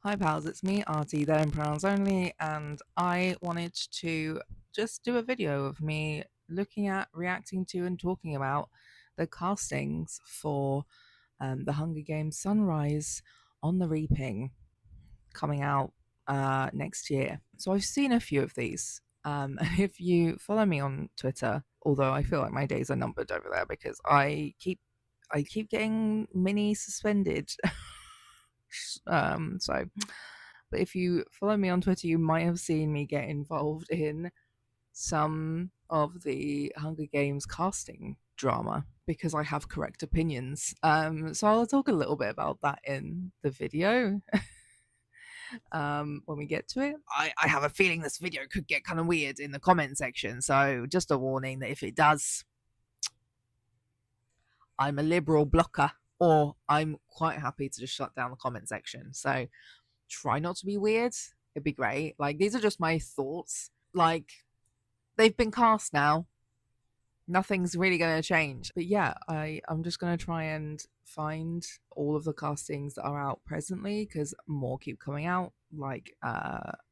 Hi pals, it's me, Artie, there in pronouns only, and I wanted to just do a video of me looking at, reacting to, and talking about the castings for the Hunger Games Sunrise on the Reaping coming out next year. So I've seen a few of these. If you follow me on Twitter, although I feel like my days are numbered over there because I keep getting mini suspended. So but if you follow me on Twitter, you might have seen me get involved in some of the Hunger Games casting drama because I have correct opinions. So I'll talk a little bit about that in the video when we get to it. I have a feeling this video could get kind of weird in the comment section. So just a warning that if it does, I'm a liberal blocker or I'm quite happy to just shut down the comment section. So try not to be weird. It'd be great. Like, these are just my thoughts. Like, they've been cast now. Nothing's really going to change. But yeah, I'm just going to try and find all of the castings that are out presently because more keep coming out. Like,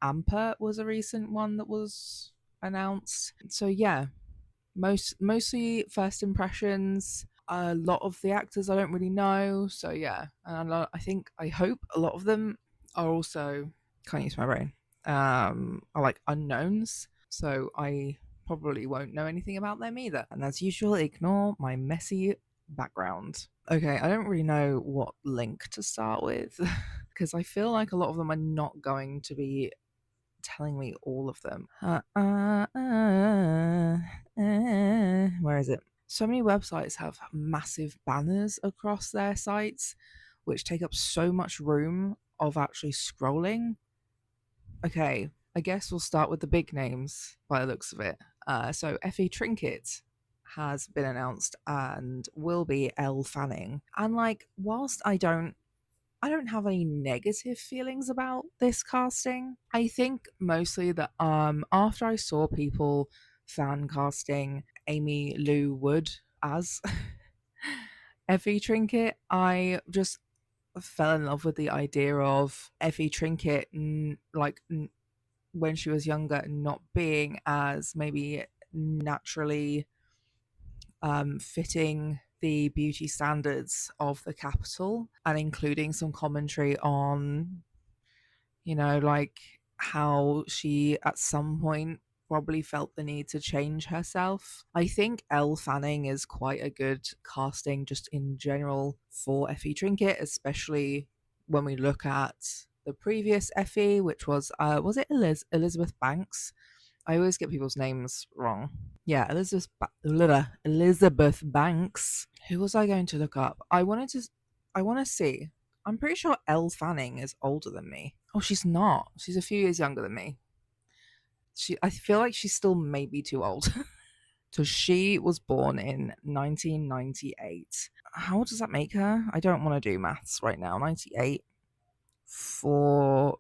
Amper was a recent one that was announced. So yeah, mostly first impressions. A lot of the actors I don't really know. So yeah, and I hope a lot of them are also, can't use my brain, are like unknowns, so I probably won't know anything about them either. And as usual, ignore my messy background. Okay, I don't really know what link to start with because I feel like a lot of them are not going to be telling me all of them. Where is it? So many websites have massive banners across their sites, which take up so much room of actually scrolling. Okay, I guess we'll start with the big names by the looks of it. So Effie Trinket has been announced and will be Elle Fanning. And like, whilst I don't have any negative feelings about this casting. I think mostly that after I saw people fan casting Amy Lou Wood as Effie Trinket, I just fell in love with the idea of Effie Trinket when she was younger not being as maybe naturally fitting the beauty standards of the capital and including some commentary on, like how she at some point probably felt the need to change herself. I think Elle Fanning is quite a good casting just in general for Effie Trinket, especially when we look at the previous Effie, which was it Elizabeth Banks? I always get people's names wrong. Yeah, Elizabeth Banks. Who was I going to look up? I want to see. I'm pretty sure Elle Fanning is older than me. Oh, she's not. She's a few years younger than me. I feel like she's still maybe too old. So she was born in 1998. How does that make her? I don't want to do maths right now. 98 for,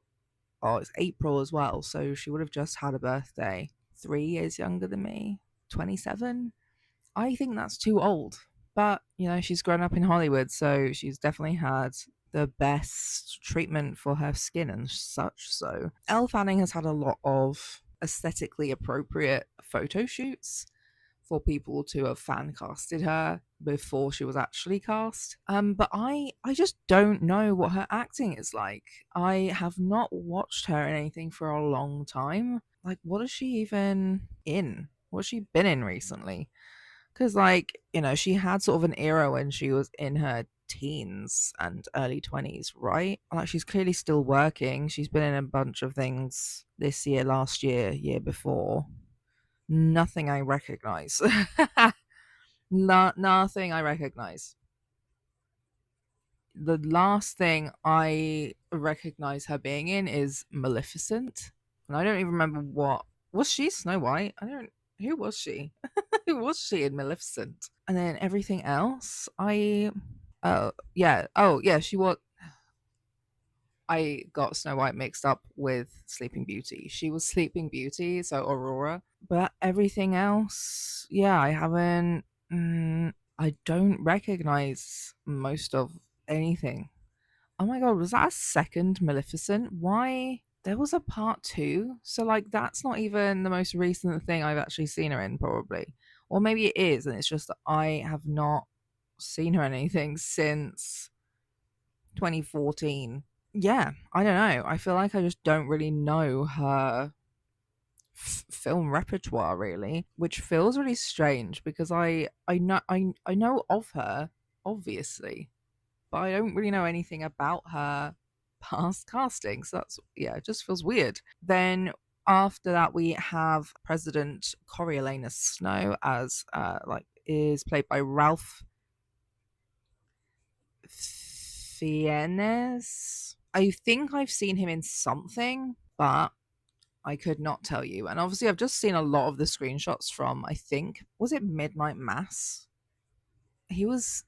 oh, it's April as well. So she would have just had a birthday. 3 years younger than me. 27. I think that's too old. But, she's grown up in Hollywood, so she's definitely had the best treatment for her skin and such. So, Elle Fanning has had a lot of aesthetically appropriate photo shoots for people to have fan casted her before she was actually cast. But I just don't know what her acting is like. I have not watched her in anything for a long time. Like, what is she even in? What's she been in recently? Because, like, she had sort of an era when she was in her teens and early 20s, right? Like, she's clearly still working. She's been in a bunch of things this year, last year, year before. Nothing I recognize. Nothing I recognize. The last thing I recognize her being in is Maleficent. And I don't even remember what. Was she Snow White? I don't. Who was she? Who was she in Maleficent? And then everything else, oh yeah, she was. I got Snow White mixed up with Sleeping Beauty. She was Sleeping Beauty, so Aurora. But everything else, yeah, I haven't. I don't recognize most of anything. Oh my god, was that a second Maleficent? Why? There was a part two. So, like, that's not even the most recent thing I've actually seen her in, probably. Or maybe it is, and it's just that I have not seen her in anything since 2014. Yeah, I don't know. I feel like I just don't really know her film repertoire really, which feels really strange because I know of her obviously, but I don't really know anything about her past casting. So that's, yeah, it just feels weird. Then after that, we have President Coriolanus Snow as like is played by Ralph Fiennes. I think I've seen him in something, but I could not tell you. And obviously, I've just seen a lot of the screenshots from, I think, was it Midnight Mass? He was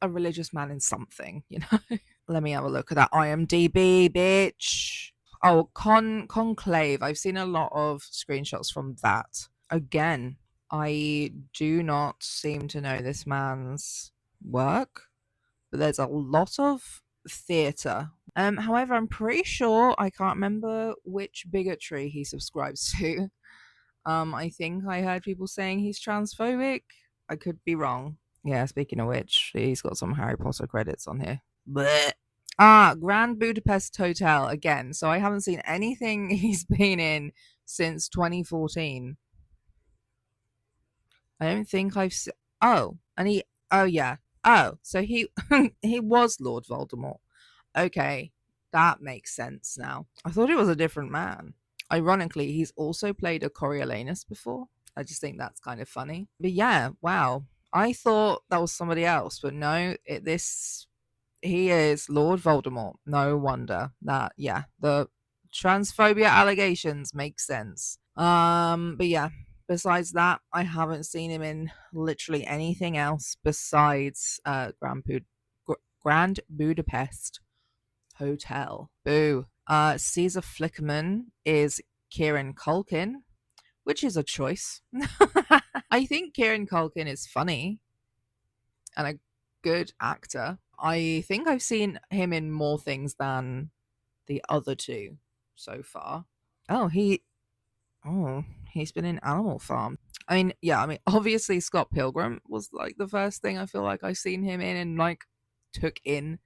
a religious man in something, you know? Let me have a look at that IMDb, bitch. Oh, Conclave. I've seen a lot of screenshots from that. Again, I do not seem to know this man's work, but there's a lot of theatre. However, I'm pretty sure I can't remember which bigotry he subscribes to. I think I heard people saying he's transphobic. I could be wrong. Yeah, speaking of which, he's got some Harry Potter credits on here. Blech. Ah, Grand Budapest Hotel again. So I haven't seen anything he's been in since 2014. I don't think I've seen. Oh, and he. Oh yeah. Oh, so he he was Lord Voldemort. Okay, that makes sense now. I thought it was a different man. Ironically, he's also played a Coriolanus before. I just think that's kind of funny. But yeah, wow. I thought that was somebody else, but no, this he is Lord Voldemort. No wonder that, yeah, the transphobia allegations make sense. But yeah, besides that, I haven't seen him in literally anything else besides Grand Budapest Hotel. Boo. Caesar Flickerman is Kieran Culkin, which is a choice. I think Kieran Culkin is funny and a good actor. I think I've seen him in more things than the other two so far. Oh, oh, he's been in Animal Farm. I mean, yeah, I mean, obviously Scott Pilgrim was like the first thing I feel like I've seen him in and like took in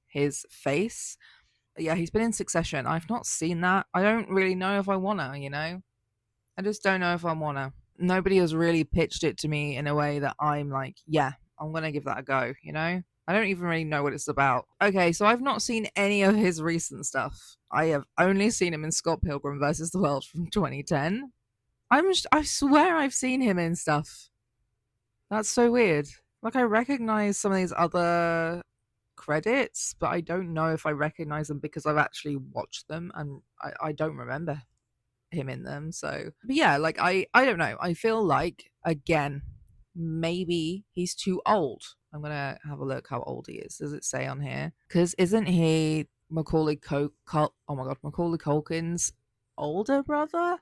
his face. Yeah, he's been in Succession. I've not seen that. I don't really know if I wanna, you know? I just don't know if I wanna. Nobody has really pitched it to me in a way that I'm like, yeah, I'm gonna give that a go, you know? I don't even really know what it's about. Okay, so I've not seen any of his recent stuff. I have only seen him in Scott Pilgrim versus the World from 2010. I swear I've seen him in stuff. That's so weird. Like I recognize some of these other credits, but I don't know if I recognize them because I've actually watched them and I don't remember him in them. So, but yeah, like I don't know. I feel like again, maybe he's too old. I'm gonna have a look how old he is. Does it say on here? Because isn't he oh my god, Macaulay Culkin's older brother?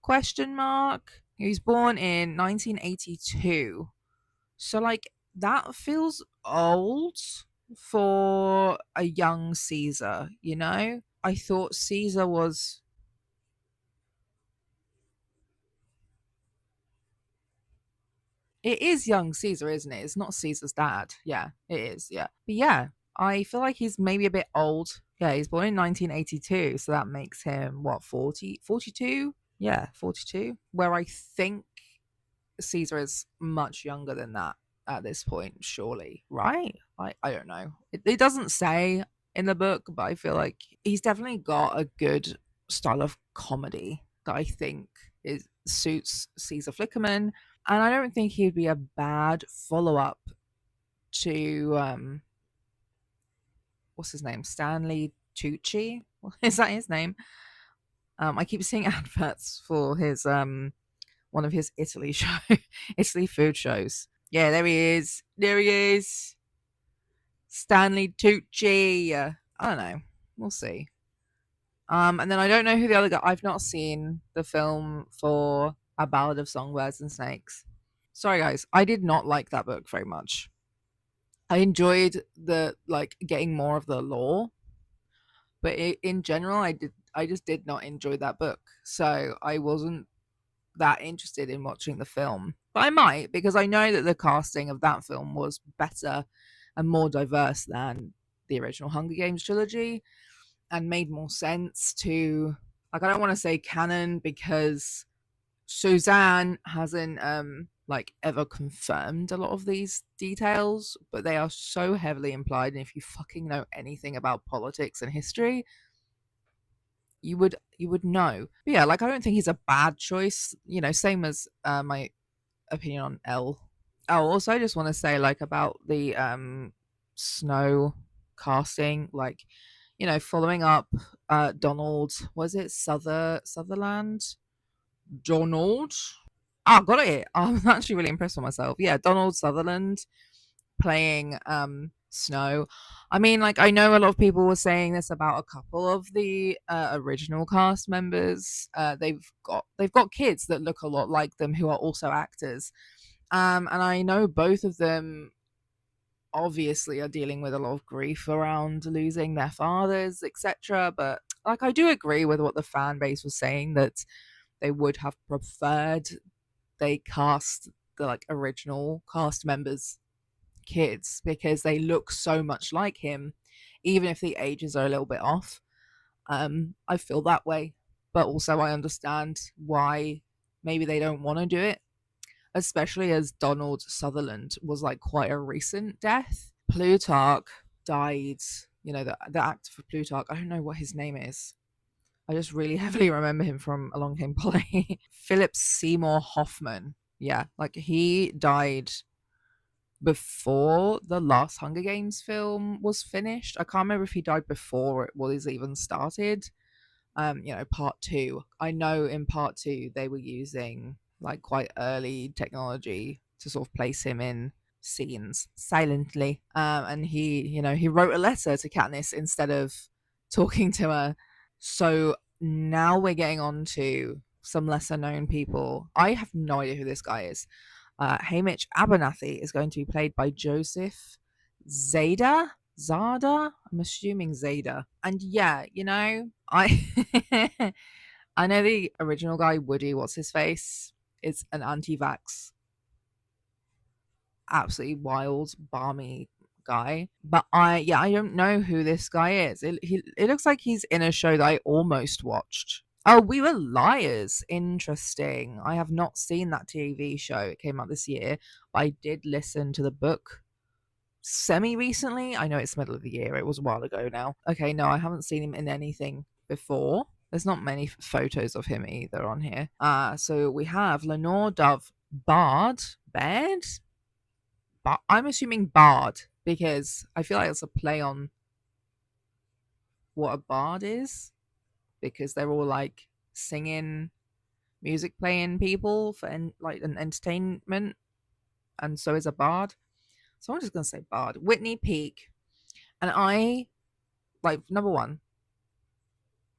Question mark. He was born in 1982. So like that feels old for a young Caesar, you know? I thought Caesar was it is young Caesar, isn't it? It's not Caesar's dad. Yeah, it is. Yeah. But yeah, I feel like he's maybe a bit old. Yeah, he's born in 1982, so that makes him what, 40, 42? Yeah, 42. Where I think Caesar is much younger than that at this point, surely, right? I don't know. It doesn't say in the book, but I feel like he's definitely got a good style of comedy that I think is suits Caesar Flickerman, and I don't think he'd be a bad follow up to what's his name, Stanley Tucci. Is that his name? I keep seeing adverts for his one of his Italy show, Italy food shows. Yeah, there he is. There he is. Stanley Tucci. I don't know. We'll see. And then I don't know who the other guy. I've not seen the film for A Ballad of Songbirds and Snakes. Sorry, guys. I did not like that book very much. I enjoyed the like getting more of the lore, but in general, I just did not enjoy that book, so I wasn't that interested in watching the film. But I might, because I know that the casting of that film was better and more diverse than the original Hunger Games trilogy, and made more sense to, like, I don't want to say canon because Suzanne hasn't like ever confirmed a lot of these details, but they are so heavily implied, and if you fucking know anything about politics and history, you would know. But yeah, like I don't think he's a bad choice. Same as my opinion on L. Oh, also I just want to say like about the Snow casting, like following up Donald, was it Sutherland? Donald. Oh, got it. I'm actually really impressed with myself. Yeah, Donald Sutherland playing Snow. I mean, like I know a lot of people were saying this about a couple of the original cast members. They've got kids that look a lot like them who are also actors. And I know both of them obviously are dealing with a lot of grief around losing their fathers, etc. But like I do agree with what the fan base was saying, that they would have preferred they cast the like original cast members kids, because they look so much like him, even if the ages are a little bit off. I feel that way, but also I understand why maybe they don't want to do it, especially as Donald Sutherland was like quite a recent death. Plutarch died, the actor for Plutarch, I don't know what his name is. I just really heavily remember him from Along Came Polly. Philip Seymour Hoffman. Yeah, like he died before the last Hunger Games film was finished. I can't remember if he died before it was even started. Part two. I know in part two they were using like quite early technology to sort of place him in scenes silently. And he wrote a letter to Katniss instead of talking to her. So now we're getting on to some lesser known people. I have no idea who this guy is. Hamish Abernathy is going to be played by Joseph Zada. Zada? I'm assuming Zada. And yeah, I I know the original guy, Woody, what's his face, is an anti-vax, absolutely wild, balmy guy. But I don't know who this guy is. It looks like he's in a show that I almost watched. Oh, We Were Liars. Interesting. I have not seen that TV show. It came out this year, but I did listen to the book semi recently. I know it's the middle of the year. It was a while ago now. Okay, no, I haven't seen him in anything before. There's not many photos of him either on here. So we have Lenore Dove Baird. I'm assuming Bard, because I feel like it's a play on what a bard is, because they're all like singing, music playing people for like an entertainment, and so is a bard. So I'm just gonna say Bard. Whitney Peak, and I like number one,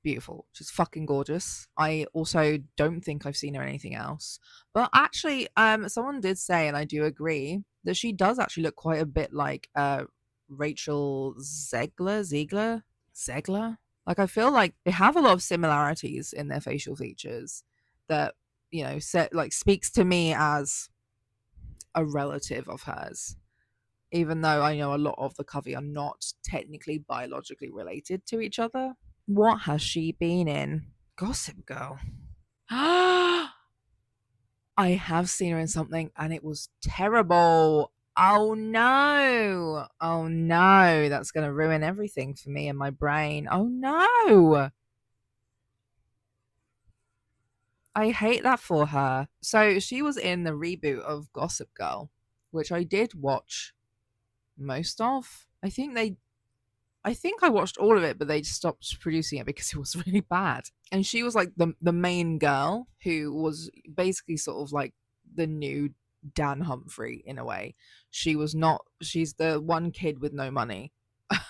beautiful. She's fucking gorgeous. I also don't think I've seen her anything else. But actually, someone did say, and I do agree, that she does actually look quite a bit like Rachel Zegler. Like I feel like they have a lot of similarities in their facial features that set like speaks to me as a relative of hers. Even though I know a lot of the Covey are not technically biologically related to each other. What has she been in? Gossip Girl. I have seen her in something and it was terrible. Oh no. Oh no. That's going to ruin everything for me and my brain. Oh no. I hate that for her. So she was in the reboot of Gossip Girl, which I did watch most of. I think I watched all of it, but they stopped producing it because it was really bad. And she was like the main girl who was basically sort of like the new Dan Humphrey in a way. She was not. She's the one kid with no money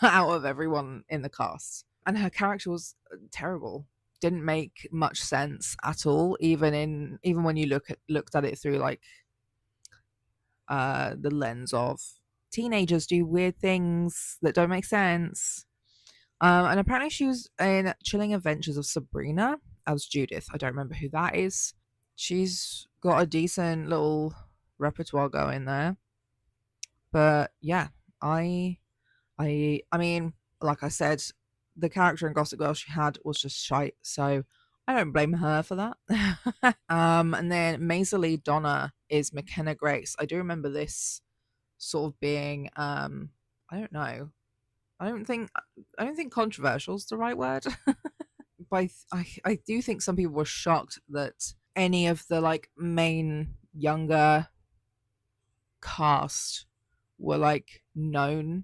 out of everyone in the cast, and her character was terrible. Didn't make much sense at all. Even when you looked at it through like the lens of teenagers do weird things that don't make sense. And apparently she was in Chilling Adventures of Sabrina as Judith. I don't remember who that is. She's got a decent little repertoire going there. But yeah, I I mean, like I said, the character in Gossip Girl she had was just shite, so I don't blame her for that. And then Maisie Donna is McKenna Grace. I do remember this sort of being I don't know. I don't think I don't think controversial is the right word. But I do think some people were shocked that any of the like main younger cast were like known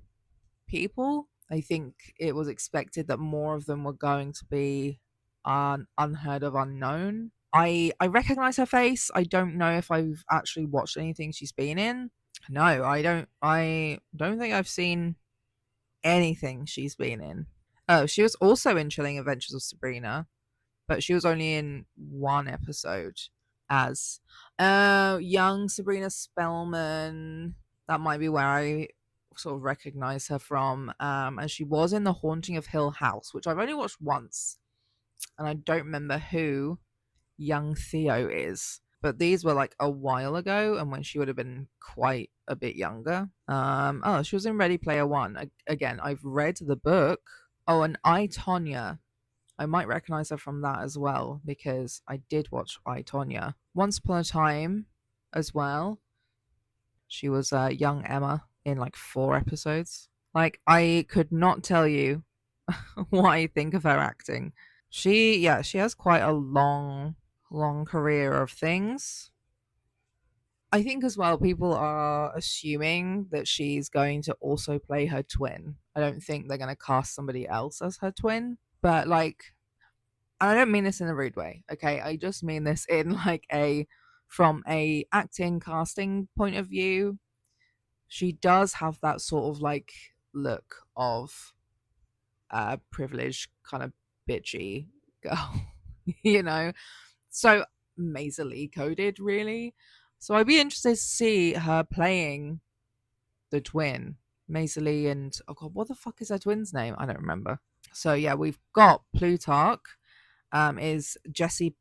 people. I think it was expected that more of them were going to be unheard of, unknown. I recognize her face. I don't know if I've actually watched anything she's been in. No, I don't. I don't think I've seen anything she's been in. Oh, she was also in Chilling Adventures of Sabrina, but she was only in one episode as young Sabrina Spellman. That might be where I sort of recognize her from. And she was in The Haunting of Hill House, which I've only watched once, and I don't remember who young Theo is. But these were like a while ago, and when she would have been quite a bit younger. Oh, she was in Ready Player One. Again, I've read the book. Oh, and I Tonya. I might recognize her from that as well because I did watch I Tonya once upon a time as well. She was young Emma in like 4 episodes. Like I could not tell you what I think of her acting. She has quite a long career of things. I think as well people are assuming that she's going to also play her twin. I don't think they're going to cast somebody else as her twin, but like I don't mean this in a rude way, okay? I just mean this in like a from a acting casting point of view. She does have that sort of like look of privileged kind of bitchy girl, you know. So mazily coded, really. So I'd be interested to see her playing the twin, Maisie and oh god, what the fuck is her twin's name? I don't remember. So yeah, we've got Plutarch, is Jesse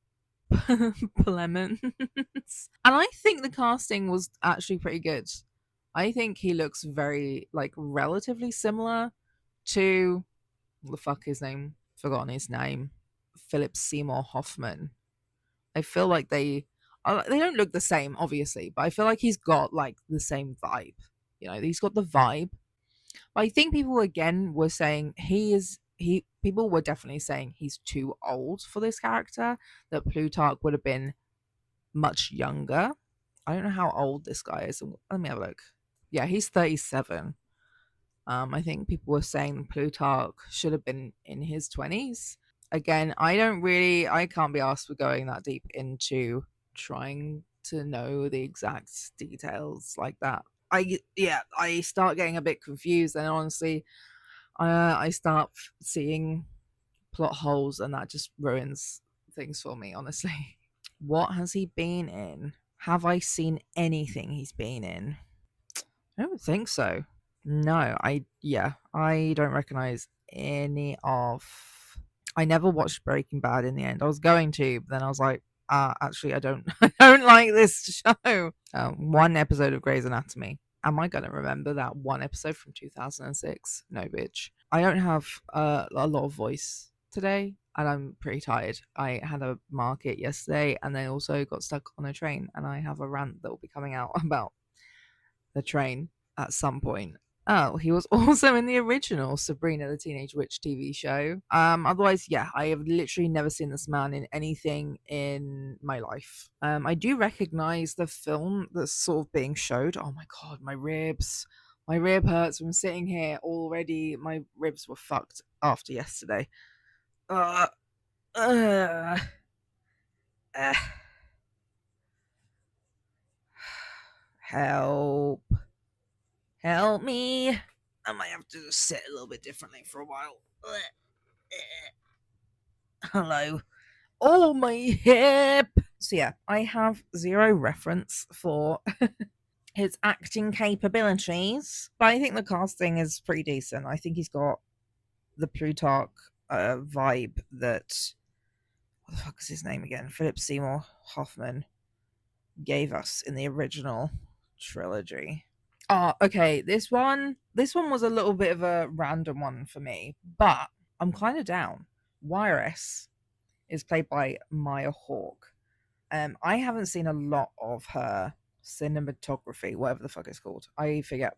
Plemons. And I think the casting was actually pretty good. I think he looks very like relatively similar to what the fuck his name? Forgotten his name. Philip Seymour Hoffman. I feel like they don't look the same, obviously, but I feel like he's got like the same vibe. You know, he's got the vibe. But I think people again were saying he people were definitely saying he's too old for this character, that Plutarch would have been much younger. I don't know how old this guy is. Let me have a look. Yeah, he's 37. I think people were saying Plutarch should have been in his 20s. Again, I can't be asked for going that deep into trying to know the exact details like that. I start getting a bit confused, and honestly, I start seeing plot holes, and that just ruins things for me, honestly. What has he been in? Have I seen anything he's been in? I don't think so. No, I don't recognize any of. I never watched Breaking Bad in the end. I was going to, but then I was like, actually, I don't. I don't like this show. One episode of Grey's Anatomy. Am I gonna remember that one episode from 2006? No, bitch. I don't have a lot of voice today, and I'm pretty tired. I had a market yesterday, and then also got stuck on a train, and I have a rant that will be coming out about the train at some point. Oh, he was also in the original Sabrina the Teenage Witch TV show. Otherwise, yeah, I have literally never seen this man in anything in my life. I do recognize the film that's sort of being showed. Oh my god, my ribs. My rib hurts from sitting here already. My ribs were fucked after yesterday. Uh, uh, uh. Help. Help me. I might have to sit a little bit differently for a while. Hello. Oh, my hip. So, yeah, I have zero reference for his acting capabilities. But I think the casting is pretty decent. I think he's got the Plutarch vibe that, what the fuck is his name again? Philip Seymour Hoffman gave us in the original trilogy. Oh, okay. This one was a little bit of a random one for me, but I'm kind of down. Wiress is played by Maya Hawke. I haven't seen a lot of her cinematography, whatever the fuck it's called. I forget.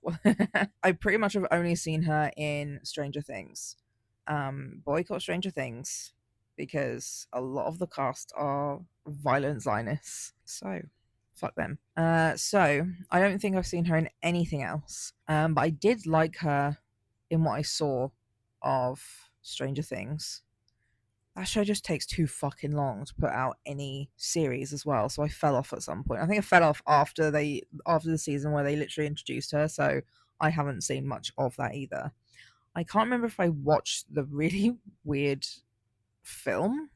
I pretty much have only seen her in Stranger Things. Boycott Stranger Things because a lot of the cast are violent Zionists. So fuck them. So I don't think I've seen her in anything else. But I did like her in what I saw of Stranger Things. That show just takes too fucking long to put out any series as well. So I fell off at some point. I think I fell off after the season where they literally introduced her. So I haven't seen much of that either. I can't remember if I watched the really weird film,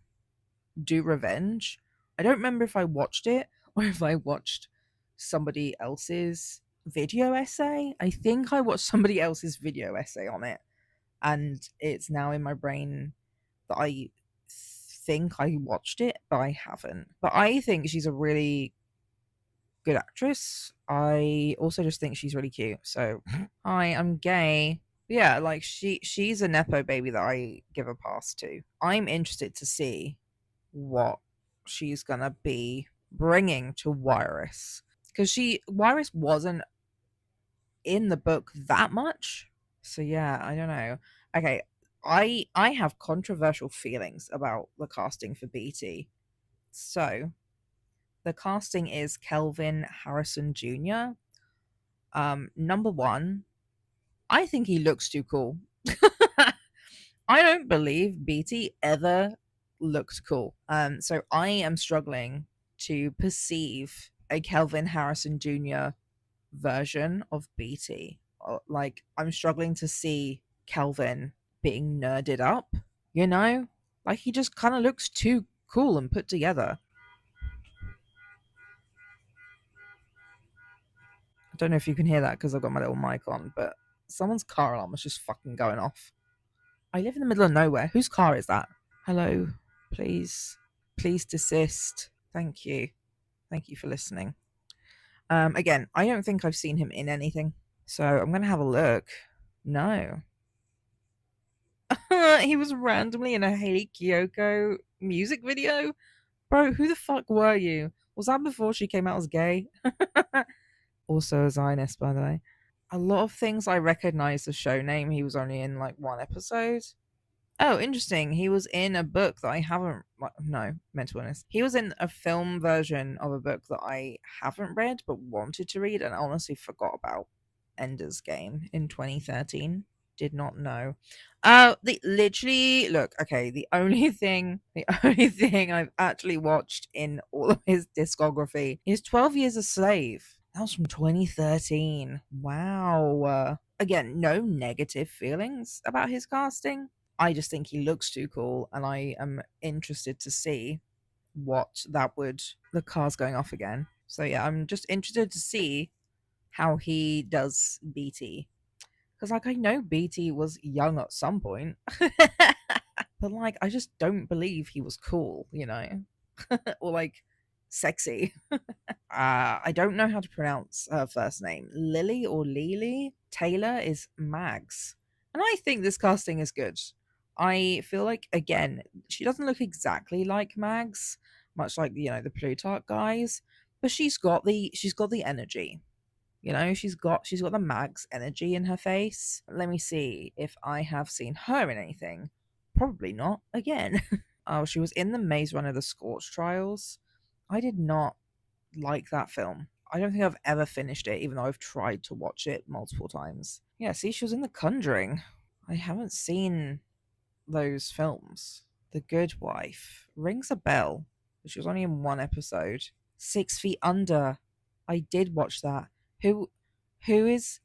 Do Revenge. I don't remember if I watched it or if I watched somebody else's video essay. I think I watched somebody else's video essay on it. And it's now in my brain that I think I watched it, but I haven't. But I think she's a really good actress. I also just think she's really cute. So, hi, I'm gay. Yeah, like she's a nepo baby that I give a pass to. I'm interested to see what she's gonna be bringing to Wiress because Wiress wasn't in the book that much. So yeah, I don't know. Okay, I have controversial feelings about the casting for BT. So the casting is Kelvin Harrison Jr. Number one, I think he looks too cool. I don't believe BT ever looked cool. So I am struggling to perceive a Kelvin Harrison Jr. version of BT. Like I'm struggling to see Kelvin being nerded up, you know? Like he just kind of looks too cool and put together. I don't know if you can hear that because I've got my little mic on, but someone's car alarm was just fucking going off. I live in the middle of nowhere. Whose car is that? Hello, please, please desist. Thank you. Thank you for listening. Again, I don't think I've seen him in anything, so I'm gonna have a look. No, he was randomly in a Haley Kiyoko music video. Bro, who the fuck were you? Was that before she came out as gay? Also a Zionist, by the way. A lot of things I recognize the show name. He was only in like one episode. Oh, interesting. He was in a book that I haven't. No, mental illness. He was in a film version of a book that I haven't read but wanted to read and honestly forgot about. Ender's Game in 2013. Did not know. The literally look. Okay, the only thing I've actually watched in all of his discography is 12 Years a Slave. That was from 2013. Wow. Again, no negative feelings about his casting. I just think he looks too cool, and I am interested to see what that would. The car's going off again. So yeah, I'm just interested to see how he does BT. Because like I know BT was young at some point, but like I just don't believe he was cool, or like sexy. I don't know how to pronounce her first name. Lily or Lily Taylor is Mags, and I think this casting is good. I feel like again she doesn't look exactly like Mags, much like the Plutarch guys, but she's got the energy. She's got the Mags energy in her face. Let me see if I have seen her in anything. Probably not. Again. Oh, she was in the Maze Runner the Scorch Trials. I did not like that film. I don't think I've ever finished it, even though I've tried to watch it multiple times. Yeah, see, she was in The Conjuring. I haven't seen those films. The Good Wife rings a bell, but she was only in one episode. 6 Feet Under. I did watch that. Who, who's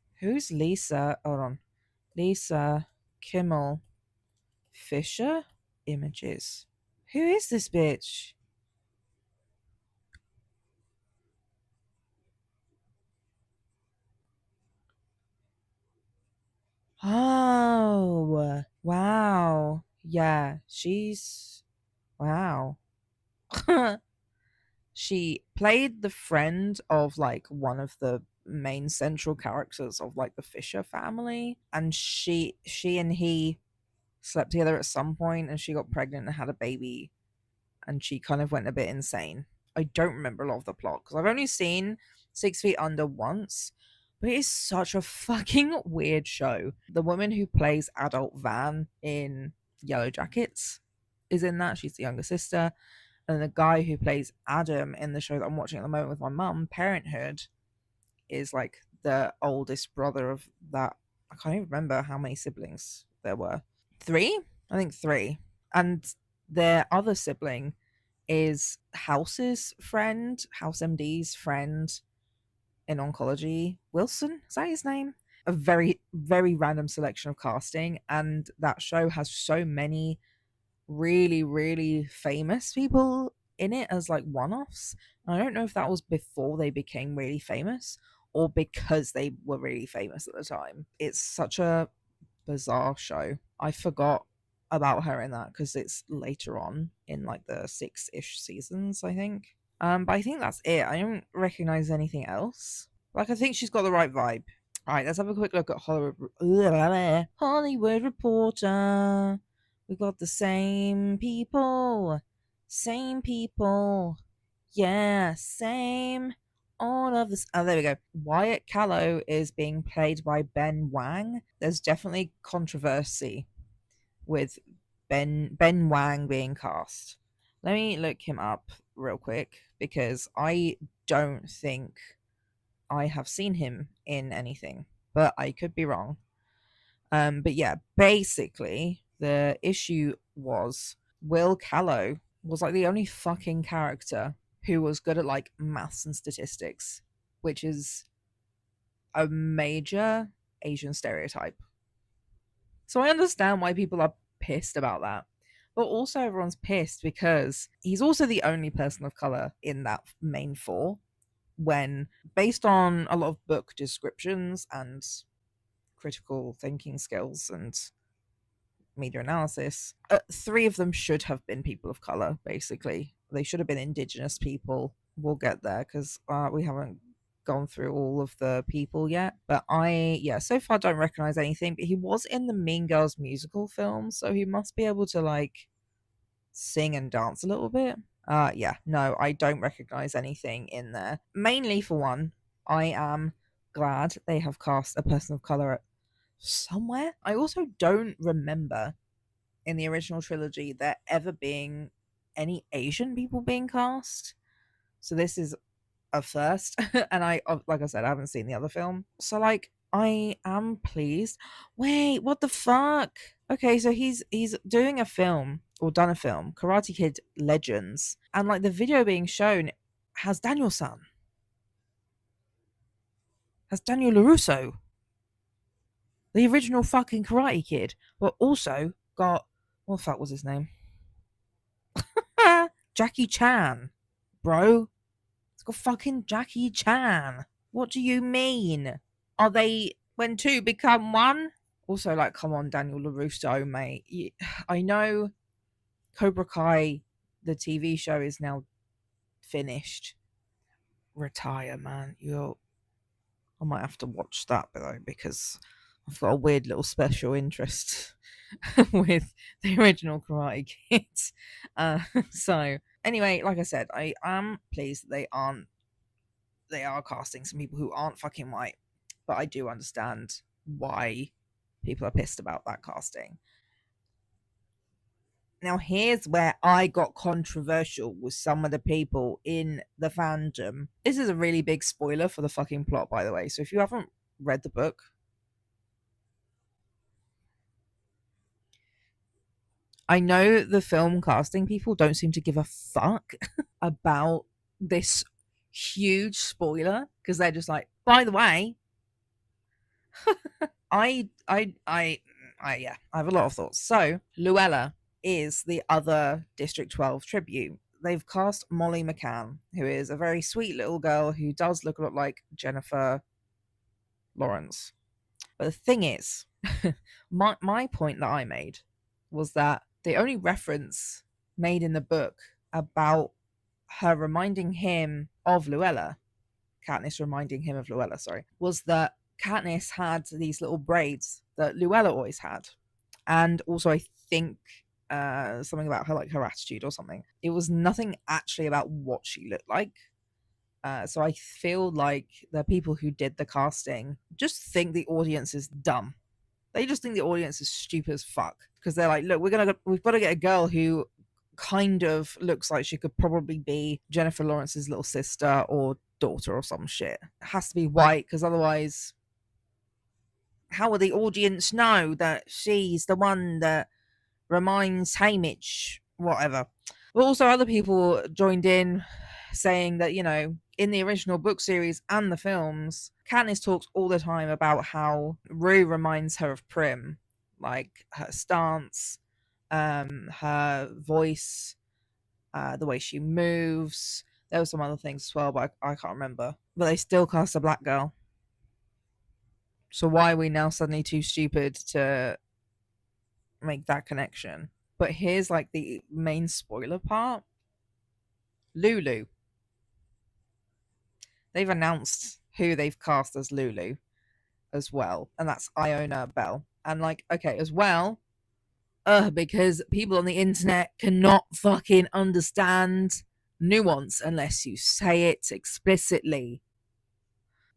Lisa? Hold on, Lisa Kimmel Fisher. Images. Who is this bitch? Oh, wow. Yeah, she's wow. She played the friend of like one of the main central characters of like the Fisher family, and she and he slept together at some point, and she got pregnant and had a baby, and she kind of went a bit insane. I don't remember a lot of the plot because I've only seen 6 Feet Under once, but it is such a fucking weird show. The woman who plays adult Van in Yellow Jackets is in that. She's the younger sister. And the guy who plays Adam in the show that I'm watching at the moment with my mum, Parenthood, is like the oldest brother of that. I can't even remember how many siblings there were. Three? I think three. And their other sibling is House's friend, House MD's friend in oncology. Wilson? Is that his name? A very, very random selection of casting. And that show has so many really, really famous people in it as like one offs. I don't know if that was before they became really famous or because they were really famous at the time. It's such a bizarre show. I forgot about her in that because it's later on in like the six-ish seasons, I think. But I think that's it. I don't recognize anything else. Like, I think she's got the right vibe. All right, let's have a quick look at Hollywood Reporter. We got the same people. Same people. Yeah, same. All of this. Oh, there we go. Wyatt Callow is being played by Ben Wang. There's definitely controversy with Ben Wang being cast. Let me look him up real quick because I don't think I have seen him in anything, but I could be wrong. But yeah, basically, the issue was Will Callow was like the only fucking character who was good at like maths and statistics, which is a major Asian stereotype. So I understand why people are pissed about that. But also, everyone's pissed because he's also the only person of color in that main four. When, based on a lot of book descriptions and critical thinking skills and media analysis, three of them should have been people of color, basically. They should have been indigenous people. We'll get there because we haven't gone through all of the people yet. But yeah, so far don't recognize anything. But he was in the Mean Girls musical film, so he must be able to like sing and dance a little bit. Yeah, no, I don't recognize anything in there. Mainly for one, I am glad they have cast a person of color somewhere. I also don't remember in the original trilogy there ever being any Asian people being cast. So this is a first, and like I said, I haven't seen the other film. So like, I am pleased. Wait, what the fuck? Okay, so he's doing a film or done a film, Karate Kid Legends, and like the video being shown has Daniel-san, has Daniel LaRusso, the original fucking Karate Kid, but also got what the fuck was his name? Jackie Chan, bro. It's got fucking Jackie Chan. What do you mean? Are they when two become one? Also, like, come on, Daniel LaRusso, mate. I know Cobra Kai, the TV show, is now finished. Retire, man. I might have to watch that though because I've got a weird little special interest with the original Karate Kids. So anyway, like I said, I am pleased that they are casting some people who aren't fucking white, but I do understand why people are pissed about that casting. Now, here's where I got controversial with some of the people in the fandom. This is a really big spoiler for the fucking plot, by the way. So if you haven't read the book, I know the film casting people don't seem to give a fuck about this huge spoiler because they're just like, by the way, yeah, I have a lot of thoughts. So Luella is the other District 12 tribute. They've cast Molly McCann, who is a very sweet little girl who does look a lot like Jennifer Lawrence. But the thing is, My point that I made was that the only reference made in the book about her reminding him of Luella, Katniss reminding him of Luella, sorry, was that Katniss had these little braids that Luella always had. And also, I think something about her, like her attitude or something. It was nothing actually about what she looked like. So I feel like the people who did the casting just think the audience is dumb. They just think the audience is stupid as fuck because they're like, look, we've got to get a girl who kind of looks like she could probably be Jennifer Lawrence's little sister or daughter or some shit. It has to be white because otherwise, how will the audience know that she's the one that reminds Hamish, whatever? But also, other people joined in saying that, in the original book series and the films, Katniss talks all the time about how Rue reminds her of Prim, like her stance, her voice, the way she moves. There were some other things as well, but I can't remember. But they still cast a black girl. So why are we now suddenly too stupid to make that connection? But here's like the main spoiler part. Lulu. They've announced who they've cast as Lulu as well, and that's Iona Bell. And like, okay, as well, because people on the internet cannot fucking understand nuance unless you say it explicitly.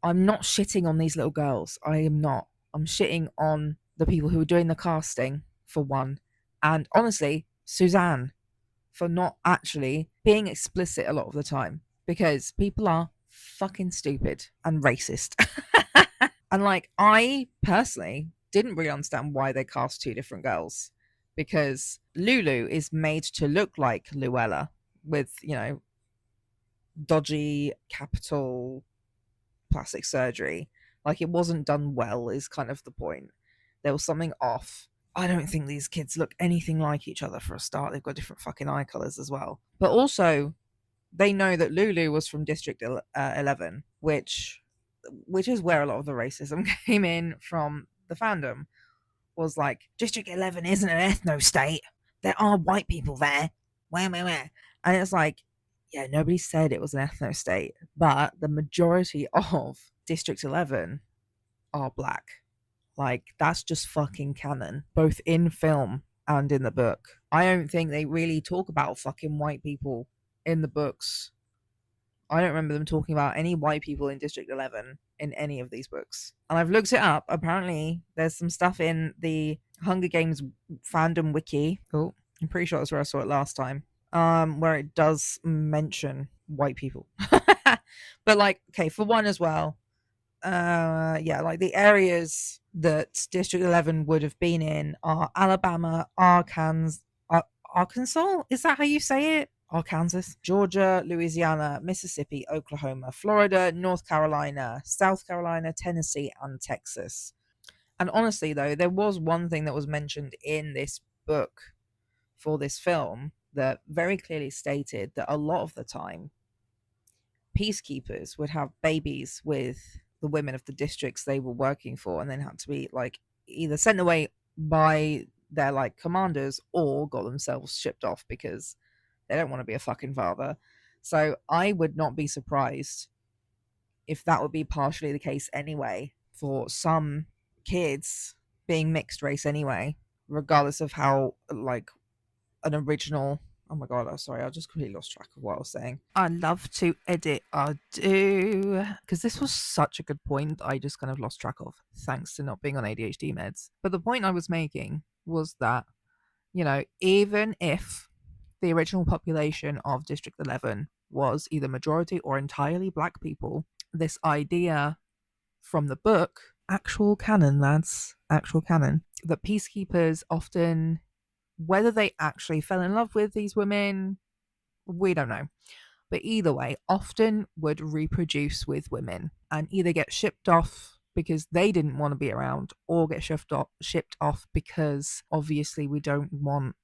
I'm not shitting on these little girls. I am not. I'm shitting on the people who are doing the casting, for one. And honestly, Suzanne, for not actually being explicit a lot of the time. Because people are fucking stupid and racist. And like, I personally didn't really understand why they cast two different girls. Because Lulu is made to look like Luella with, dodgy capital plastic surgery. Like, it wasn't done well, is kind of the point. There was something off. I don't think these kids look anything like each other for a start. They've got different fucking eye colors as well. But also, they know that Lulu was from District 11, which is where a lot of the racism came in from the fandom. Was like, District 11 isn't an ethno state. There are white people there. Where? And it's like, yeah, nobody said it was an ethno state, but the majority of District 11 are black. Like, that's just fucking canon, both in film and in the book. I don't think they really talk about fucking white people in the books. I don't remember them talking about any white people in District 11 in any of these books. And I've looked it up. Apparently, there's some stuff in the Hunger Games fandom wiki. Oh, I'm pretty sure that's where I saw it last time. Where it does mention white people. But like, okay, for one as well, yeah, like the areas that District 11 would have been in are Alabama, Arkansas. Is that how you say it? Arkansas, Georgia, Louisiana, Mississippi, Oklahoma, Florida, North Carolina, South Carolina, Tennessee, and Texas. And honestly, though, there was one thing that was mentioned in this book for this film that very clearly stated that a lot of the time, peacekeepers would have babies with the women of the districts they were working for, and then had to be like either sent away by their like commanders or got themselves shipped off because they don't want to be a fucking father. So I would not be surprised if that would be partially the case anyway for some kids being mixed race anyway, regardless of how like an original. Oh my god, I'm sorry, I just completely lost track of what I was saying. I love to edit, I do. Because this was such a good point I just kind of lost track of, thanks to not being on ADHD meds. But the point I was making was that, even if the original population of District 11 was either majority or entirely black people, this idea from the book, actual canon, lads, actual canon, that peacekeepers often, whether they actually fell in love with these women, we don't know. But either way, often would reproduce with women and either get shipped off because they didn't want to be around or get shipped off because obviously we don't want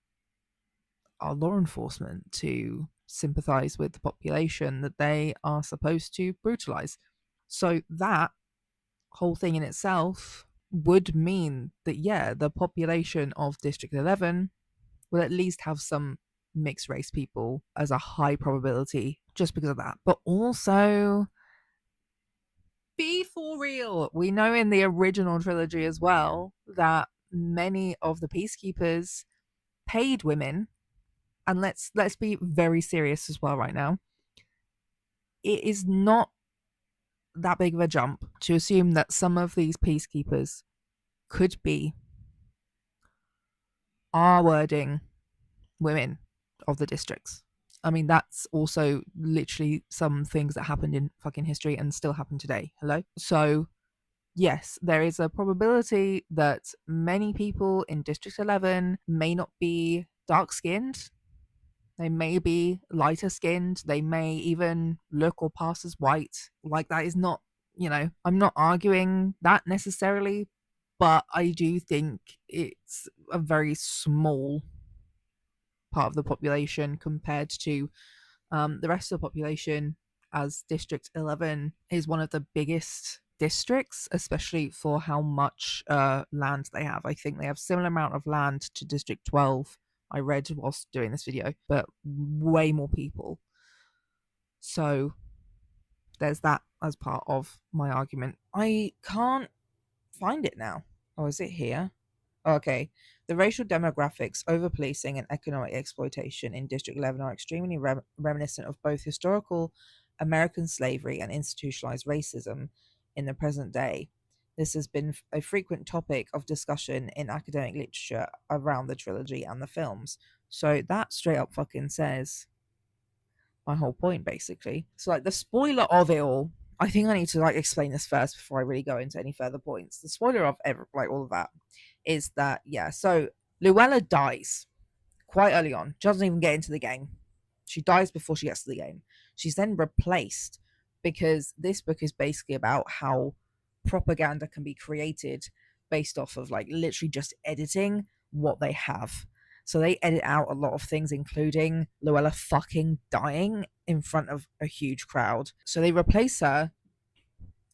our law enforcement to sympathize with the population that they are supposed to brutalize. So that whole thing in itself would mean that, yeah, the population of District 11 will at least have some mixed race people as a high probability just because of that. But also, be for real. We know in the original trilogy as well that many of the peacekeepers paid women, and let's be very serious as well right now. It is not that big of a jump to assume that some of these peacekeepers could be R wording women of the districts. I mean, that's also literally some things that happened in fucking history and still happen today. Hello? So, yes, there is a probability that many people in District 11 may not be dark skinned. They may be lighter skinned. They may even look or pass as white. Like, that is not, I'm not arguing that necessarily, but I do think it's a very small part of the population compared to the rest of the population, as District 11 is one of the biggest districts, especially for how much land they have. I think they have similar amount of land to District 12. I read whilst doing this video, but way more people. So there's that as part of my argument. I can't find it now. Oh, is it here? Okay. The racial demographics, overpolicing, and economic exploitation in District 11 are extremely reminiscent of both historical American slavery and institutionalized racism in the present day. This has been a frequent topic of discussion in academic literature around the trilogy and the films. So that straight up fucking says my whole point, basically. So, like, the spoiler of it all, I think I need to, like, explain this first before I really go into any further points. The spoiler of all of that is that, yeah, so Luella dies quite early on. She doesn't even get into the game. She dies before she gets to the game. She's then replaced because this book is basically about how propaganda can be created based off of, like, literally just editing what they have. So they edit out a lot of things, including Luella fucking dying in front of a huge crowd. So they replace her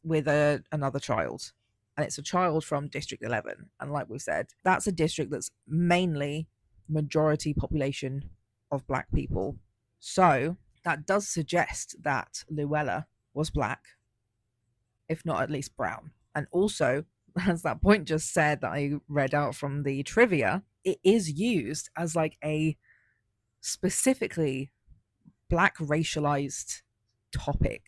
with another child. And it's a child from District 11. And like we said, that's a district that's mainly majority population of black people. So that does suggest that Luella was black, if not at least brown. And also, as that point just said that I read out from the trivia, it is used as like a specifically black racialized topic.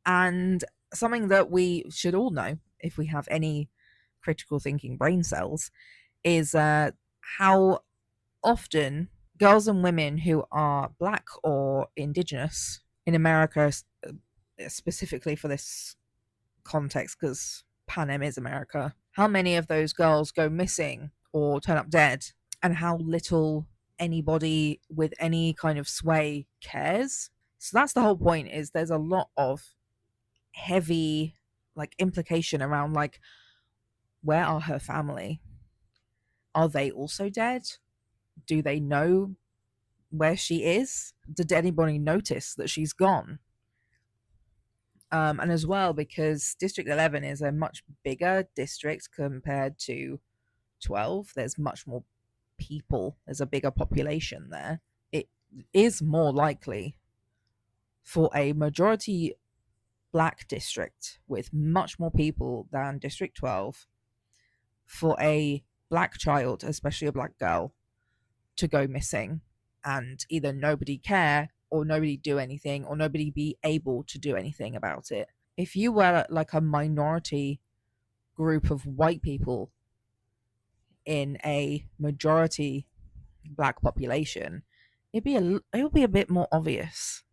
And something that we should all know, if we have any critical thinking brain cells, is how often girls and women who are black or indigenous in America, specifically for this context, because Panem is America, how many of those girls go missing or turn up dead, and how little anybody with any kind of sway cares. So that's the whole point, is there's a lot of heavy like implication around, like, where are her family? Are they also dead? Do they know where she is? Did anybody notice that she's gone? And as well, because District 11 is a much bigger district compared to 12, there's much more people, there's a bigger population there. It is more likely for a majority black district with much more people than District 12 for a black child, especially a black girl, to go missing and either nobody care or nobody do anything or nobody be able to do anything about it. If you were like a minority group of white people in a majority black population, it would be a bit more obvious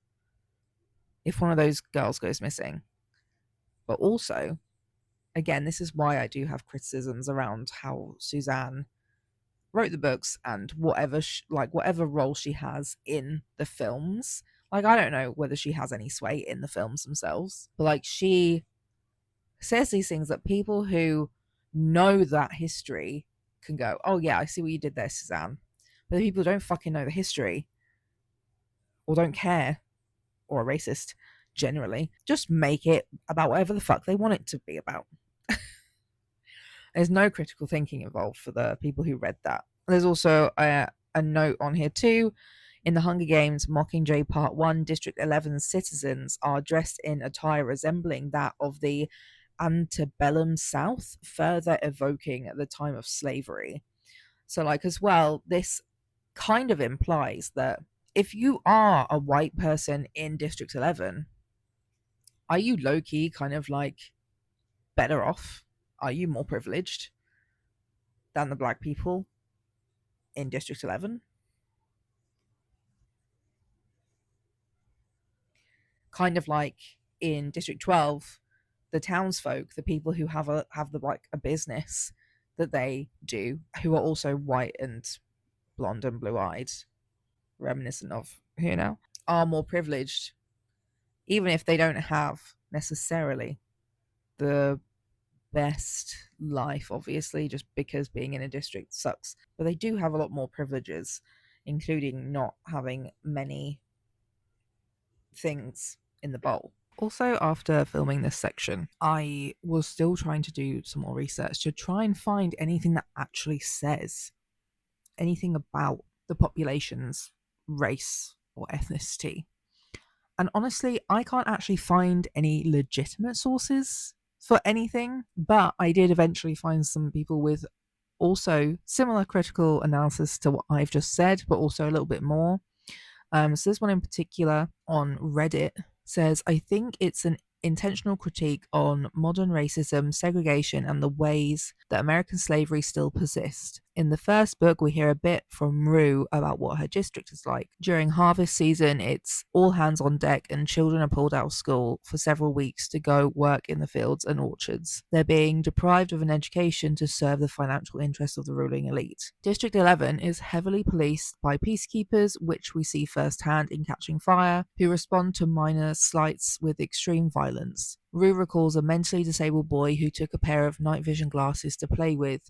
if one of those girls goes missing. But also, again, this is why I do have criticisms around how Suzanne wrote the books and whatever role she has in the films. Like, I don't know whether she has any sway in the films themselves, but like, she says these things that people who know that history can go, oh yeah, I see what you did there, Suzanne. But the people who don't fucking know the history or don't care or are racist generally. Just make it about whatever the fuck they want it to be about. There's no critical thinking involved for the people who read that. There's also a note on here too. In the Hunger Games Mockingjay Part 1, District 11's citizens are dressed in attire resembling that of the antebellum South, further evoking the time of slavery. So, like, as well, this kind of implies that if you are a white person in District 11, are you low key kind of like better off? Are you more privileged than the black people in District 11? Kind of like in District 12, the townsfolk, the people who have the like a business that they do, who are also white and blonde and blue eyed, reminiscent of are more privileged, even if they don't have necessarily the best life, obviously, just because being in a district sucks. But they do have a lot more privileges, including not having many things in the bowl. Also, after filming this section, I was still trying to do some more research to try and find anything that actually says anything about the population's race or ethnicity. And honestly, I can't actually find any legitimate sources for anything, but I did eventually find some people with also similar critical analysis to what I've just said, but also a little bit more. So this one in particular on Reddit says, I think it's an intentional critique on modern racism, segregation, and the ways that American slavery still persist. In the first book, we hear a bit from Rue about what her district is like. During harvest season, it's all hands on deck, and children are pulled out of school for several weeks to go work in the fields and orchards. They're being deprived of an education to serve the financial interests of the ruling elite. District 11 is heavily policed by peacekeepers, which we see firsthand in Catching Fire, who respond to minor slights with extreme violence. Rue recalls a mentally disabled boy who took a pair of night vision glasses to play with,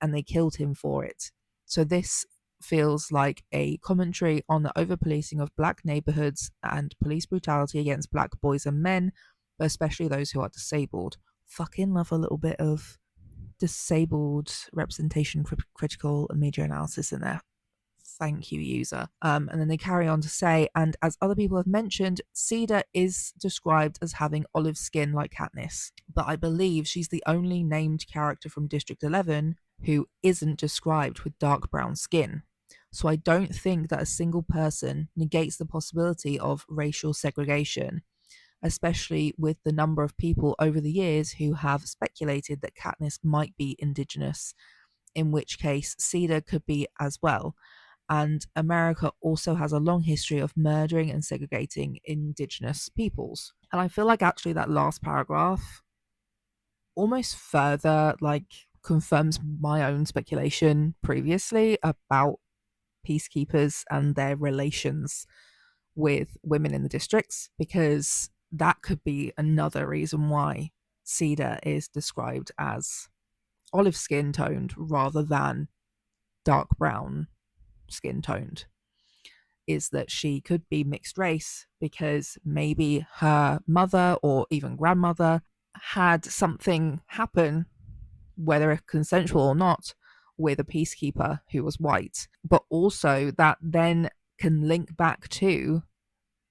and they killed him for it. So this feels like a commentary on the over-policing of black neighborhoods and police brutality against black boys and men, but especially those who are disabled. Fucking love a little bit of disabled representation, critical media analysis in there. Thank you, user. And then they carry on to say, and as other people have mentioned, Cedar is described as having olive skin like Katniss, but I believe she's the only named character from District 11 who isn't described with dark brown skin. So I don't think that a single person negates the possibility of racial segregation, especially with the number of people over the years who have speculated that Katniss might be Indigenous, in which case Cedar could be as well. And America also has a long history of murdering and segregating Indigenous peoples. And I feel like actually that last paragraph almost further confirms my own speculation previously about peacekeepers and their relations with women in the districts, because that could be another reason why Cedar is described as olive skin toned rather than dark brown skin toned, is that she could be mixed race because maybe her mother or even grandmother had something happen, whether consensual or not, with a peacekeeper who was white. But also that then can link back to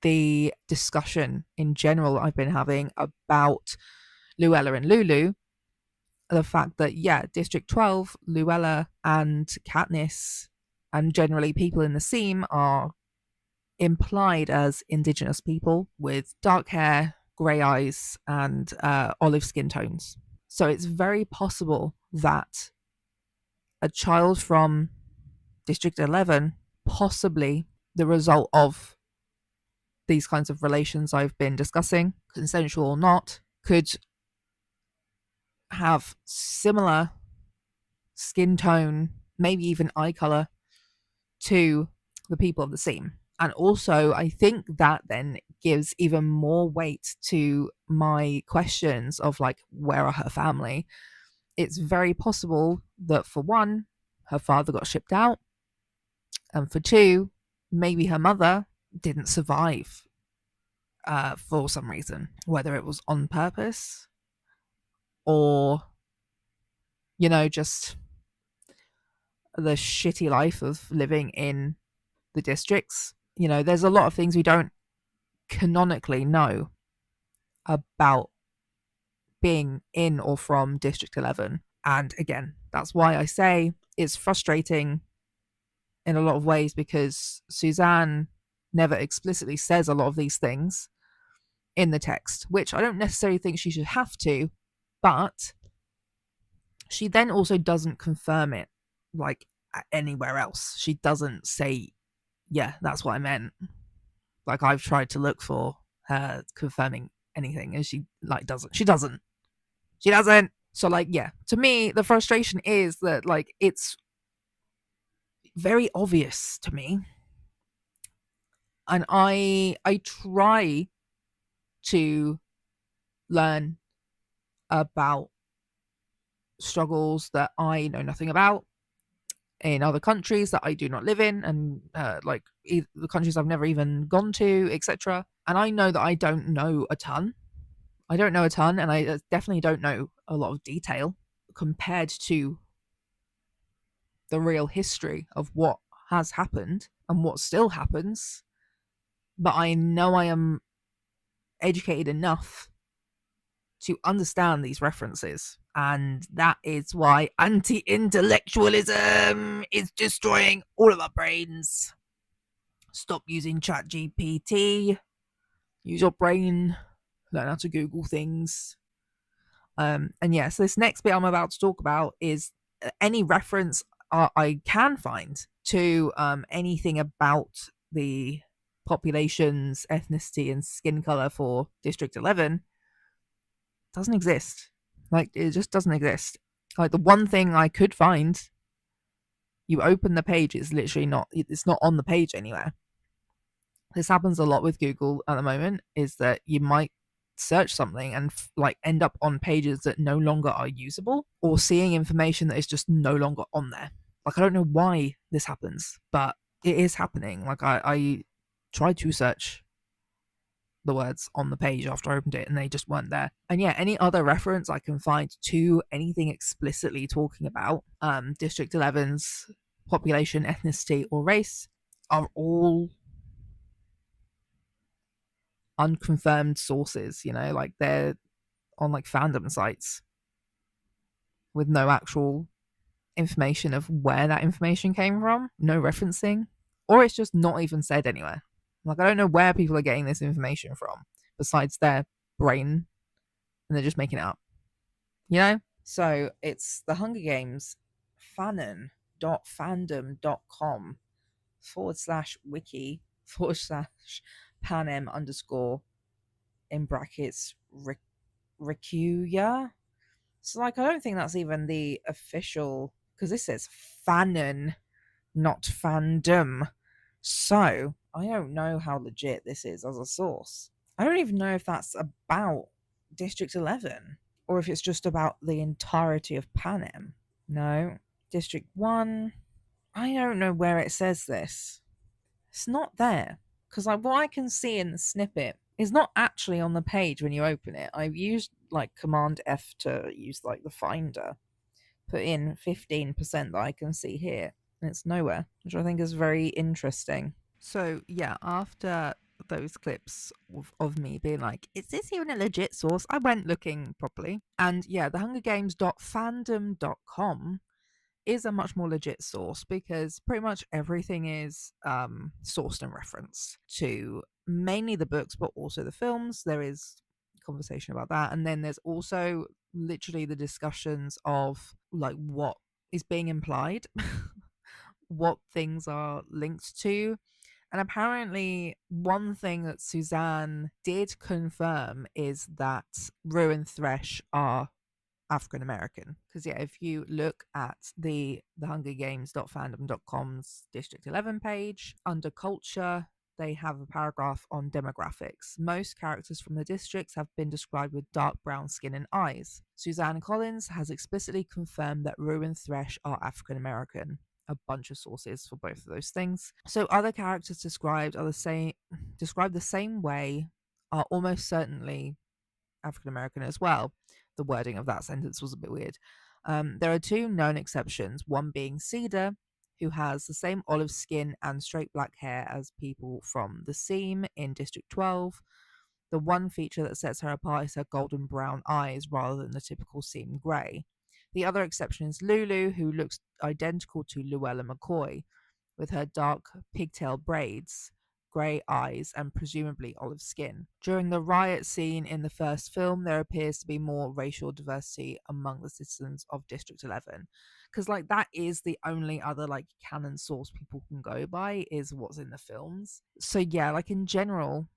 the discussion in general I've been having about Luella and Lulu. The fact that, yeah, District 12, Luella and Katniss, and generally people in the seam, are implied as Indigenous people with dark hair, grey eyes, and olive skin tones. So it's very possible that a child from District 11, possibly the result of these kinds of relations I've been discussing, consensual or not, could have similar skin tone, maybe even eye color, to the people of the seam. And also, I think that then gives even more weight to my questions of where are her family? It's very possible that, for one, her father got shipped out, and for two, maybe her mother didn't survive for some reason, whether it was on purpose or, just the shitty life of living in the districts. There's a lot of things we don't canonically know about being in or from District 11. And again, that's why I say it's frustrating in a lot of ways, because Suzanne never explicitly says a lot of these things in the text, which I don't necessarily think she should have to, but she then also doesn't confirm it like anywhere else. She doesn't say, yeah, that's what I meant. Like, I've tried to look for her confirming anything, and she doesn't. She doesn't. So yeah, to me, the frustration is that it's very obvious to me, and I try to learn about struggles that I know nothing about in other countries that I do not live in, and the countries I've never even gone to, etc. And I know that I don't know a ton. And I definitely don't know a lot of detail compared to the real history of what has happened and what still happens. But I know I am educated enough to understand these references. And that is why anti intellectualism is destroying all of our brains. Stop using ChatGPT. Use your brain. Learn how to Google things. And yes, this next bit I'm about to talk about is any reference I can find to anything about the population's ethnicity and skin color for District 11 doesn't exist. It just doesn't exist. The one thing I could find, you open the page, it's not on the page anywhere. This happens a lot with Google at the moment, is that you might search something and end up on pages that no longer are usable, or seeing information that is just no longer on there. I don't know why this happens, but it is happening. I tried to search the words on the page after I opened it, and they just weren't there. And yeah, any other reference I can find to anything explicitly talking about District 11's population, ethnicity, or race are all unconfirmed sources. They're on fandom sites with no actual information of where that information came from, no referencing, or it's just not even said anywhere. I don't know where people are getting this information from besides their brain, and they're just making it up. So it's the Hunger Games fanon.fandom.com/wiki/panem underscore in brackets Rikuya. So I don't think that's even the official, because this says fanon, not fandom. So I don't know how legit this is as a source. I don't even know if that's about District 11 or if it's just about the entirety of Panem. No. District 1. I don't know where it says this. It's not there. Because what I can see in the snippet is not actually on the page when you open it. I've used Command F to use the Finder. Put in 15% that I can see here. And it's nowhere, which I think is very interesting. So yeah, after those clips of me being like, is this even a legit source? I went looking properly. And yeah, the hungergames.fandom.com is a much more legit source, because pretty much everything is sourced and referenced to mainly the books, but also the films. There is conversation about that. And then there's also literally the discussions of what is being implied, what things are linked to. And apparently, one thing that Suzanne did confirm is that Rue and Thresh are African American. Because yeah, if you look at the hungergames.fandom.com's District 11 page, under culture, they have a paragraph on demographics. Most characters from the districts have been described with dark brown skin and eyes. Suzanne Collins has explicitly confirmed that Rue and Thresh are African American. A bunch of sources for both of those things. So other characters described the same way are almost certainly African American as well. The wording of that sentence was a bit weird. There are two known exceptions, one being Cedar, who has the same olive skin and straight black hair as people from the Seam in District 12. The one feature that sets her apart is her golden brown eyes rather than the typical Seam grey. The other exception is Lulu, who looks identical to Luella McCoy, with her dark pigtail braids, grey eyes, and presumably olive skin. During the riot scene in the first film, there appears to be more racial diversity among the citizens of District 11. Because, like, that is the only other, like, canon source people can go by is what's in the films. So, yeah, like, in general,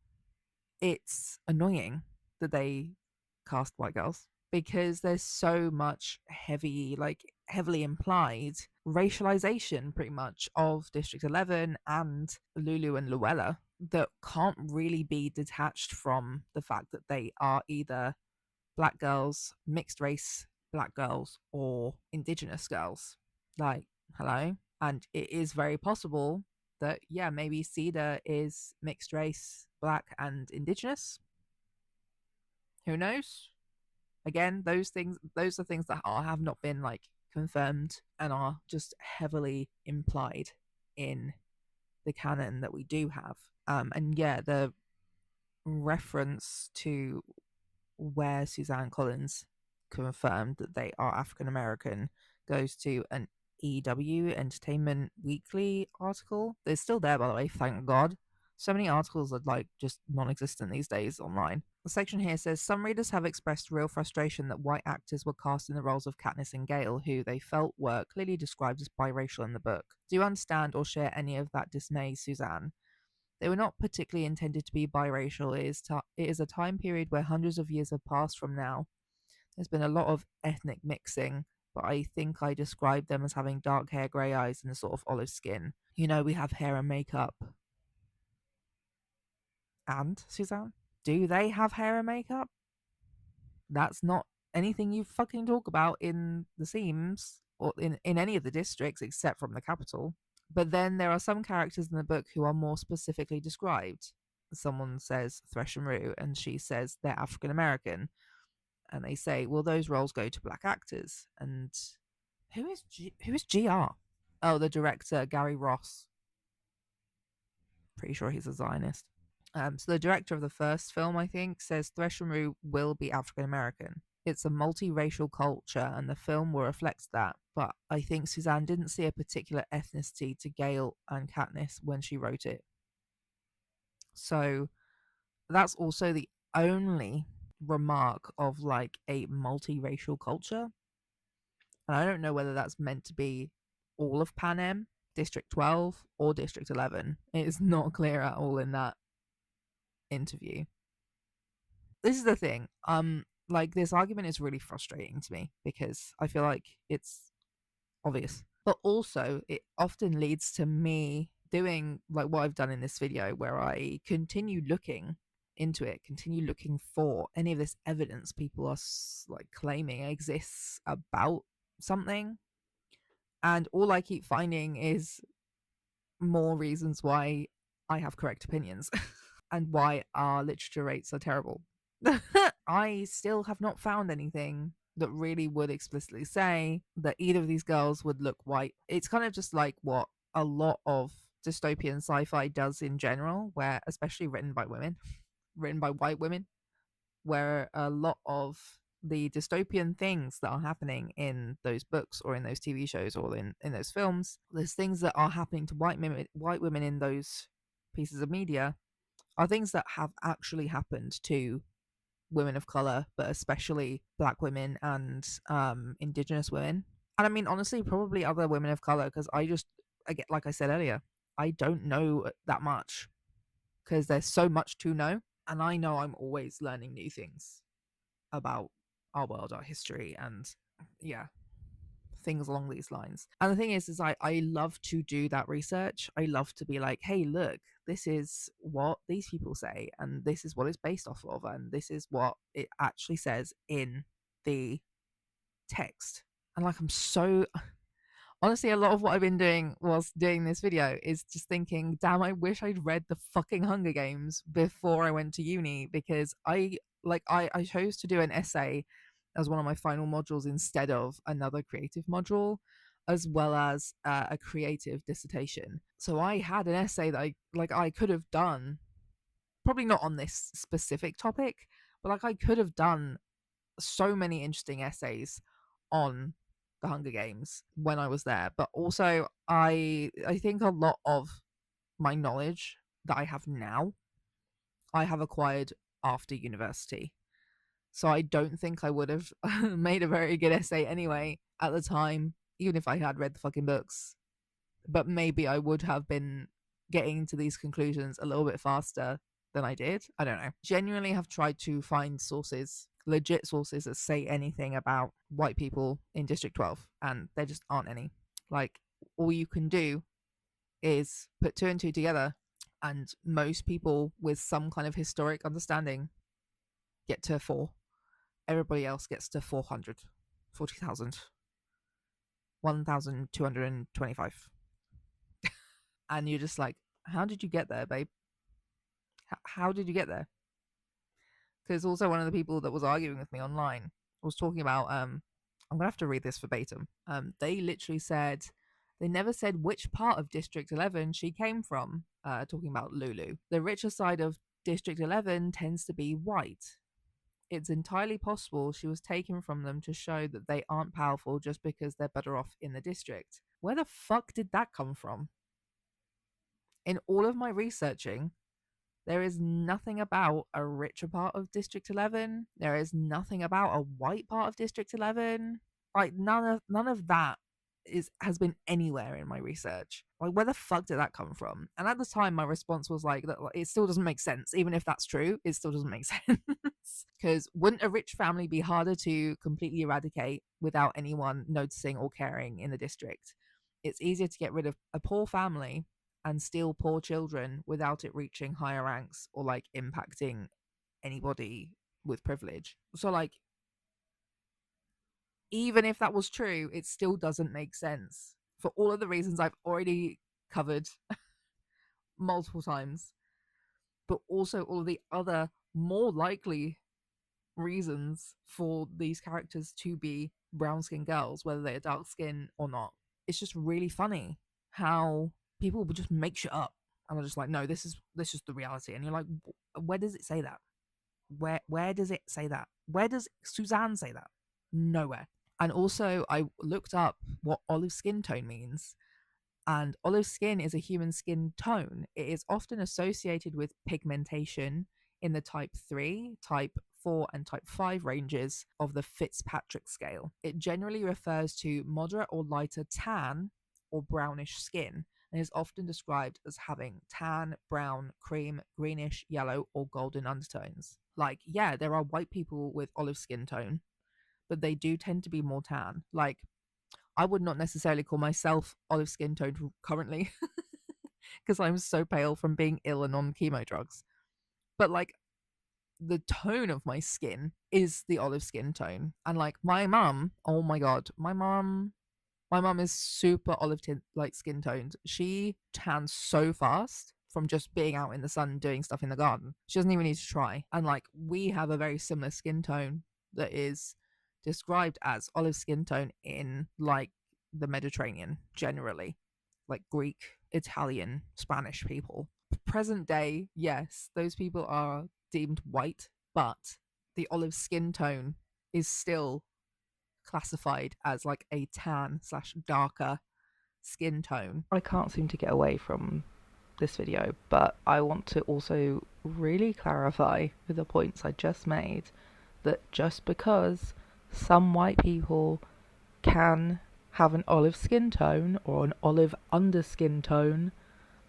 it's annoying that they cast white girls because there's so much heavily implied racialization pretty much of District 11 and Lulu and Luella that can't really be detached from the fact that they are either black girls, mixed race black girls, or indigenous girls. Like, hello? And it is very possible that, yeah, maybe Cedar is mixed race, black, and indigenous. Who knows? Again, those are things that have not been like confirmed and are just heavily implied in the canon that we do have. And yeah, the reference to where Suzanne Collins confirmed that they are African American goes to an EW Entertainment Weekly article. It's still there, by the way, thank God. So many articles are like just non existent these days online. The section here says some readers have expressed real frustration that white actors were cast in the roles of Katniss and Gale, who they felt were clearly described as biracial in the book. Do you understand or share any of that dismay, Suzanne? They were not particularly intended to be biracial. It is a time period where hundreds of years have passed from now. There's been a lot of ethnic mixing, but I think I described them as having dark hair, grey eyes, and a sort of olive skin. You know, we have hair and makeup. And, Suzanne? Do they have hair and makeup? That's not anything you fucking talk about in the Seams or in any of the districts except from the capital. But then there are some characters in the book who are more specifically described. Someone says Thresh and Rue, and she says they're African American. And they say, well, those roles go to black actors. And who is GR? Oh, the director, Gary Ross. Pretty sure he's a Zionist. So the director of the first film, I think, says Thresh and Rue will be African American. It's a multiracial culture, and the film will reflect that. But I think Suzanne didn't see a particular ethnicity to Gale and Katniss when she wrote it. So that's also the only remark of like a multiracial culture. And I don't know whether that's meant to be all of Panem, District 12, or District 11. It is not clear at all in that interview. This is the thing. Like this argument is really frustrating to me because I feel like it's obvious. But also it often leads to me doing like what I've done in this video where I continue looking into it, continue looking for any of this evidence people are like claiming exists about something. And all I keep finding is more reasons why I have correct opinions and why our literature rates are terrible. I still have not found anything that really would explicitly say that either of these girls would look white. It's kind of just like what a lot of dystopian sci-fi does in general, where especially written by women, written by white women, where a lot of the dystopian things that are happening in those books or in those TV shows or in those films, there's things that are happening to white women in those pieces of media are things that have actually happened to women of color, but especially black women and indigenous women. And I mean, honestly, probably other women of color, because I get, like I said earlier, I don't know that much because there's so much to know. And I know I'm always learning new things about our world, our history, and yeah, things along these lines. And the thing is I love to do that research. I love to be like, hey, look, this is what these people say, and this is what it's based off of, and this is what it actually says in the text. And like, Honestly, a lot of what I've been doing whilst doing this video is just thinking, damn, I wish I'd read the fucking Hunger Games before I went to uni, because I chose to do an essay as one of my final modules instead of another creative module, as well as a creative dissertation. So I had an essay that I could have done, probably not on this specific topic, but like I could have done so many interesting essays on the Hunger Games when I was there. But also I think a lot of my knowledge that I have now I have acquired after university. So I don't think I would have made a very good essay anyway at the time, even if I had read the fucking books. But maybe I would have been getting to these conclusions a little bit faster than I did. I don't know. Genuinely have tried to find sources, legit sources, that say anything about white people in District 12, and there just aren't any. Like, all you can do is put two and two together, and most people with some kind of historic understanding get to 4. Everybody else gets to 400, 40,000, 1,225. And you're just like, how did you get there, babe? How did you get there? Because also one of the people that was arguing with me online was talking about, I'm gonna have to read this verbatim. They literally said, they never said which part of District 11 she came from, talking about Lulu. The richer side of District 11 tends to be white. It's entirely possible she was taken from them to show that they aren't powerful just because they're better off in the district. Where the fuck did that come from? In all of my researching, there is nothing about a richer part of District 11. There is nothing about a white part of District 11. Like, none of that has been anywhere in my research. Like, where the fuck did that come from? And at the time, my response was like, that it still doesn't make sense. Even if that's true, it still doesn't make sense. Because wouldn't a rich family be harder to completely eradicate without anyone noticing or caring in the district? It's easier to get rid of a poor family and steal poor children without it reaching higher ranks or like impacting anybody with privilege. So like, even if that was true, it still doesn't make sense for all of the reasons I've already covered multiple times, but also all of the other more likely reasons for these characters to be brown skinned girls, whether they're dark skin or not. It's just really funny how people would just make shit up and are just like, no, this is the reality. And you're like, where does it say that? Where does it say that? Where does Suzanne say that? Nowhere. And also, I looked up what olive skin tone means. And olive skin is a human skin tone. It is often associated with pigmentation in the type 3, type 4, and type 5 ranges of the Fitzpatrick scale. It generally refers to moderate or lighter tan or brownish skin, and is often described as having tan, brown, cream, greenish, yellow, or golden undertones. Like, yeah, there are white people with olive skin tone, but they do tend to be more tan. Like, I would not necessarily call myself olive skin toned currently because I'm so pale from being ill and on chemo drugs. But like, the tone of my skin is the olive skin tone. And like, my mum, oh my god, my mum is super olive tint, like skin toned. She tans so fast from just being out in the sun doing stuff in the garden. She doesn't even need to try. And like, we have a very similar skin tone that is described as olive skin tone in like the Mediterranean generally, like Greek, Italian, Spanish people. Present day, yes, those people are deemed white, but the olive skin tone is still classified as like a tan slash darker skin tone. I can't seem to get away from this video, but I want to also really clarify with the points I just made that just because some white people can have an olive skin tone or an olive underskin tone,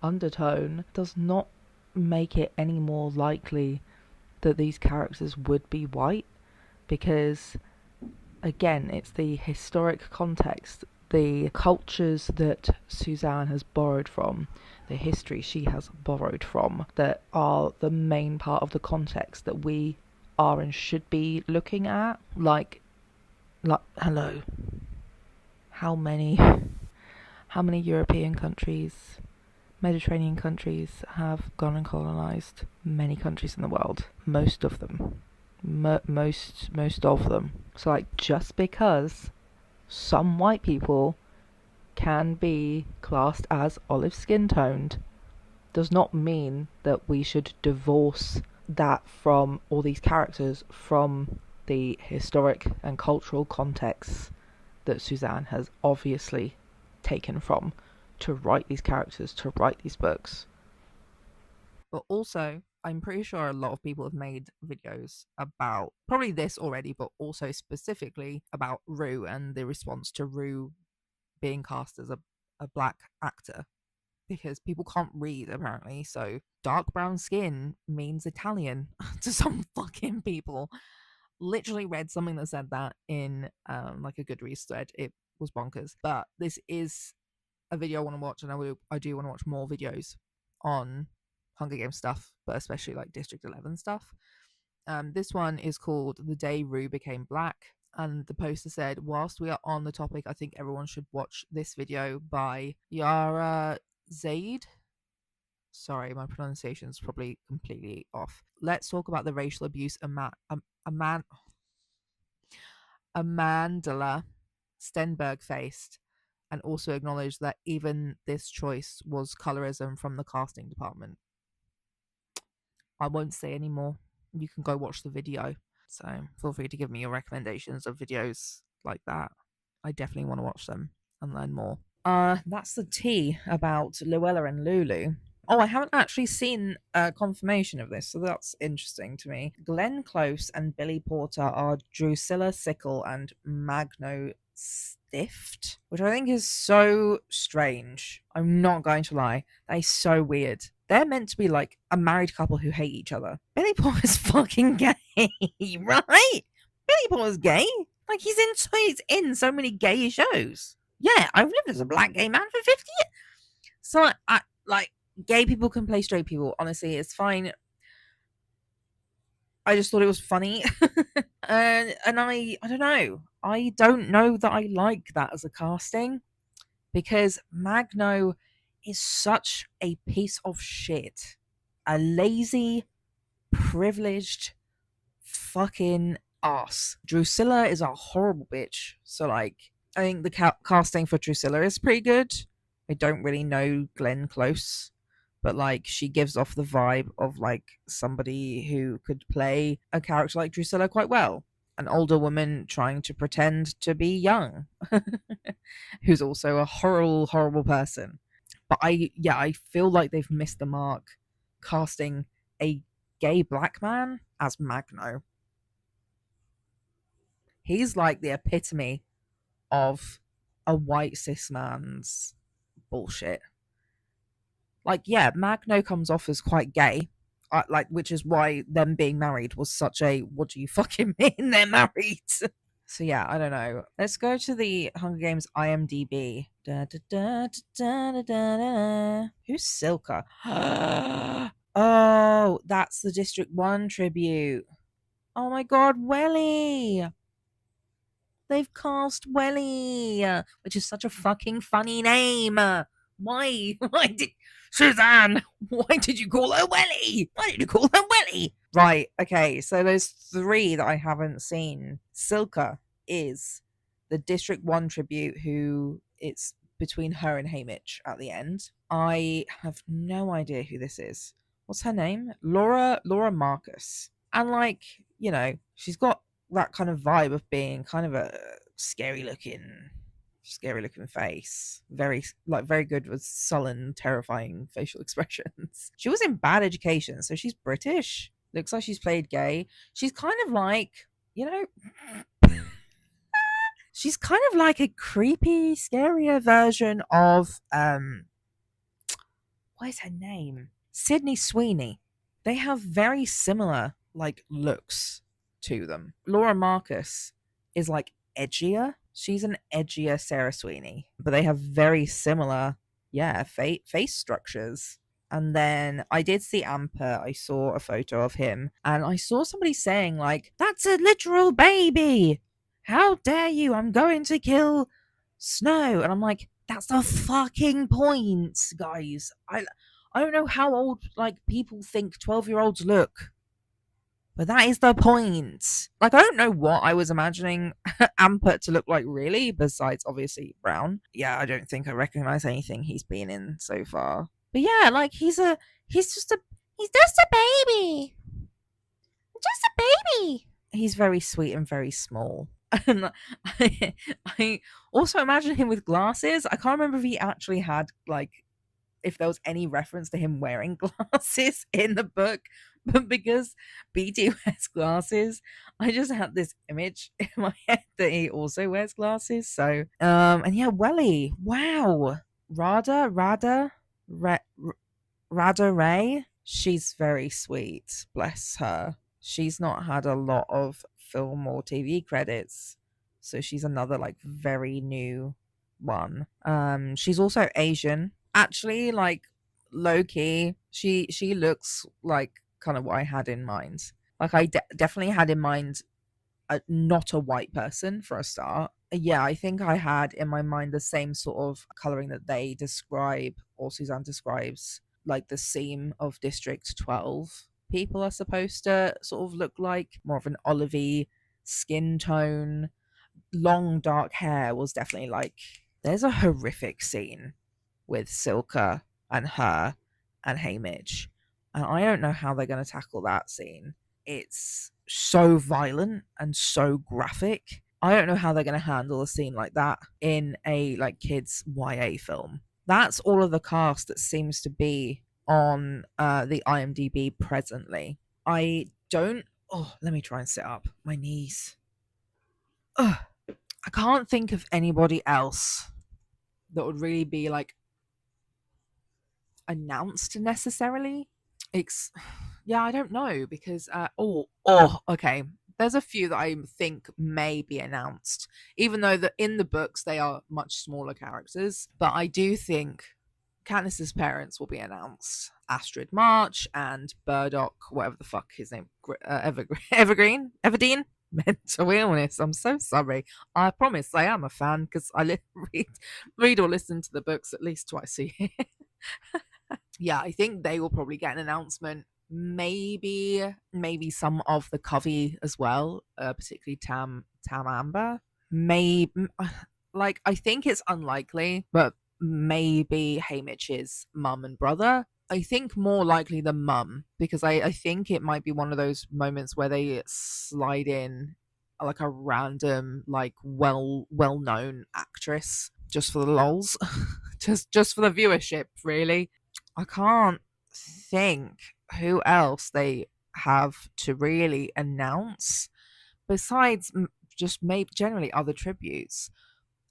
undertone, does not make it any more likely that these characters would be white, because again, it's the historic context, the cultures that Suzanne has borrowed from, the history she has borrowed from, that are the main part of the context that we are and should be looking at. Like, hello, how many How many European countries, Mediterranean countries have gone and colonized many countries in the world? Most of them. Most of them. So like, just because some white people can be classed as olive skin toned does not mean that we should divorce that from all these characters from the historic and cultural contexts that Suzanne has obviously taken from to write these characters, to write these books. But also, I'm pretty sure a lot of people have made videos about probably this already, but also specifically about Rue and the response to Rue being cast as a black actor, because people can't read apparently. So dark brown skin means Italian to some fucking people. Literally read something that said that in like a Goodreads thread. It was bonkers. But this is a video I want to watch, and I do want to watch more videos on Hunger Games stuff, but especially like District 11 stuff. This one is called The Day Rue Became Black. And the poster said, whilst we are on the topic, I think everyone should watch this video by Yara Zaid. Sorry, my pronunciation is probably completely off. Let's talk about the racial abuse Amandla Stenberg faced, and also acknowledge that even this choice was colorism from the casting department. I won't say any more. You can go watch the video. So feel free to give me your recommendations of videos like that. I definitely want to watch them and learn more. That's the tea about Luella and Lulu. Oh, I haven't actually seen confirmation of this, so that's interesting to me. Glenn Close and Billy Porter are Drusilla Sickle and Magno Stift, which I think is so strange. I'm not going to lie. That is so weird. They're meant to be like a married couple who hate each other. Billy Porter's fucking gay, right? Billy Porter's gay. Like he's in so many gay shows. Yeah, I've lived as a black gay man for 50 years. So I like gay people can play straight people. Honestly, it's fine. I just thought it was funny. And I don't know. I don't know that I like that as a casting, because Magno is such a piece of shit. A lazy, privileged fucking ass. Drusilla is a horrible bitch. So like, I think the casting for Drusilla is pretty good. I don't really know Glenn Close, but like she gives off the vibe of like somebody who could play a character like Drusilla quite well. An older woman trying to pretend to be young, who's also a horrible, horrible person. But I feel like they've missed the mark casting a gay black man as Magno. He's like the epitome of a white cis man's bullshit. Like, yeah, Magno comes off as quite gay, like, which is why them being married was such a what do you fucking mean they're married? So yeah, I don't know. Let's go to the Hunger Games IMDb. Da, da, da, da, da, da, da. Who's Silka? Oh, that's the District 1 tribute. Oh my god, Welly! They've cast Welly, which is such a fucking funny name. Why? Why did Suzanne? Why did you call her Welly? Why did you call her Welly? Right. Okay. So there's three that I haven't seen. Silka is the District 1 tribute, who it's between her and Haymitch at the end. I have no idea who this is. What's her name? Laura Marcus. And like, she's got that kind of vibe of being kind of a scary looking face. Very good with sullen, terrifying facial expressions. She was in Bad Education, so she's British. Looks like she's played gay. She's kind of like, she's kind of like a creepy, scarier version of what is her name? Sydney Sweeney. They have very similar like looks to them. Laura Marcus is like edgier. She's an edgier Sarah Sweeney, but they have very similar, face structures. And then I did see Amper. I saw a photo of him, and I saw somebody saying like, "That's a literal baby. How dare you? I'm going to kill Snow." And I'm like, That's the fucking point, guys. I don't know how old like people think 12-year-olds look, but that is the point. Like, I don't know what I was imagining Ampert to look like, really, besides obviously Brown. Yeah, I don't think I recognize anything he's been in so far. But yeah, like he's just a he's just a baby. Just a baby. He's very sweet and very small. And I also imagine him with glasses. I can't remember if he actually had like if there was any reference to him wearing glasses in the book, but because BT wears glasses, I just had this image in my head that he also wears glasses. So, and yeah, Welly, wow, Ra- Rada Ray, she's very sweet, bless her. She's not had a lot of film or TV credits, so she's another like very new one. She's also Asian. Actually, like low key, she looks like kind of what I had in mind. Like I definitely had in mind not a white person for a start. Yeah, I think I had in my mind the same sort of coloring that they describe or Suzanne describes, like the seam of District 12 people are supposed to sort of look like, more of an olivey skin tone. Long dark hair was definitely like, there's a horrific scene with Silka and her and Hamish. And I don't know how they're going to tackle that scene. It's so violent and so graphic. I don't know how they're going to handle a scene like that in a like kids YA film. That's all of the cast that seems to be on the IMDb presently. I don't. Oh, let me try and sit up. My knees. Ugh. I can't think of anybody else that would really be like announced necessarily. It's yeah, I don't know because okay. There's a few that I think may be announced, even though that in the books they are much smaller characters. But I do think Katniss's parents will be announced: Astrid March and Burdock, whatever the fuck his name, Everdeen. Mental illness. I'm so sorry. I promise I am a fan because read or listen to the books at least twice a year. Yeah, I think they will probably get an announcement. Maybe some of the Covey as well, particularly Tam Amber. Maybe like I think it's unlikely, but maybe Hamish's mum and brother. I think more likely the mum because I think it might be one of those moments where they slide in like a random like well known actress just for the lols, just for the viewership, really. I can't think who else they have to really announce besides just maybe generally other tributes.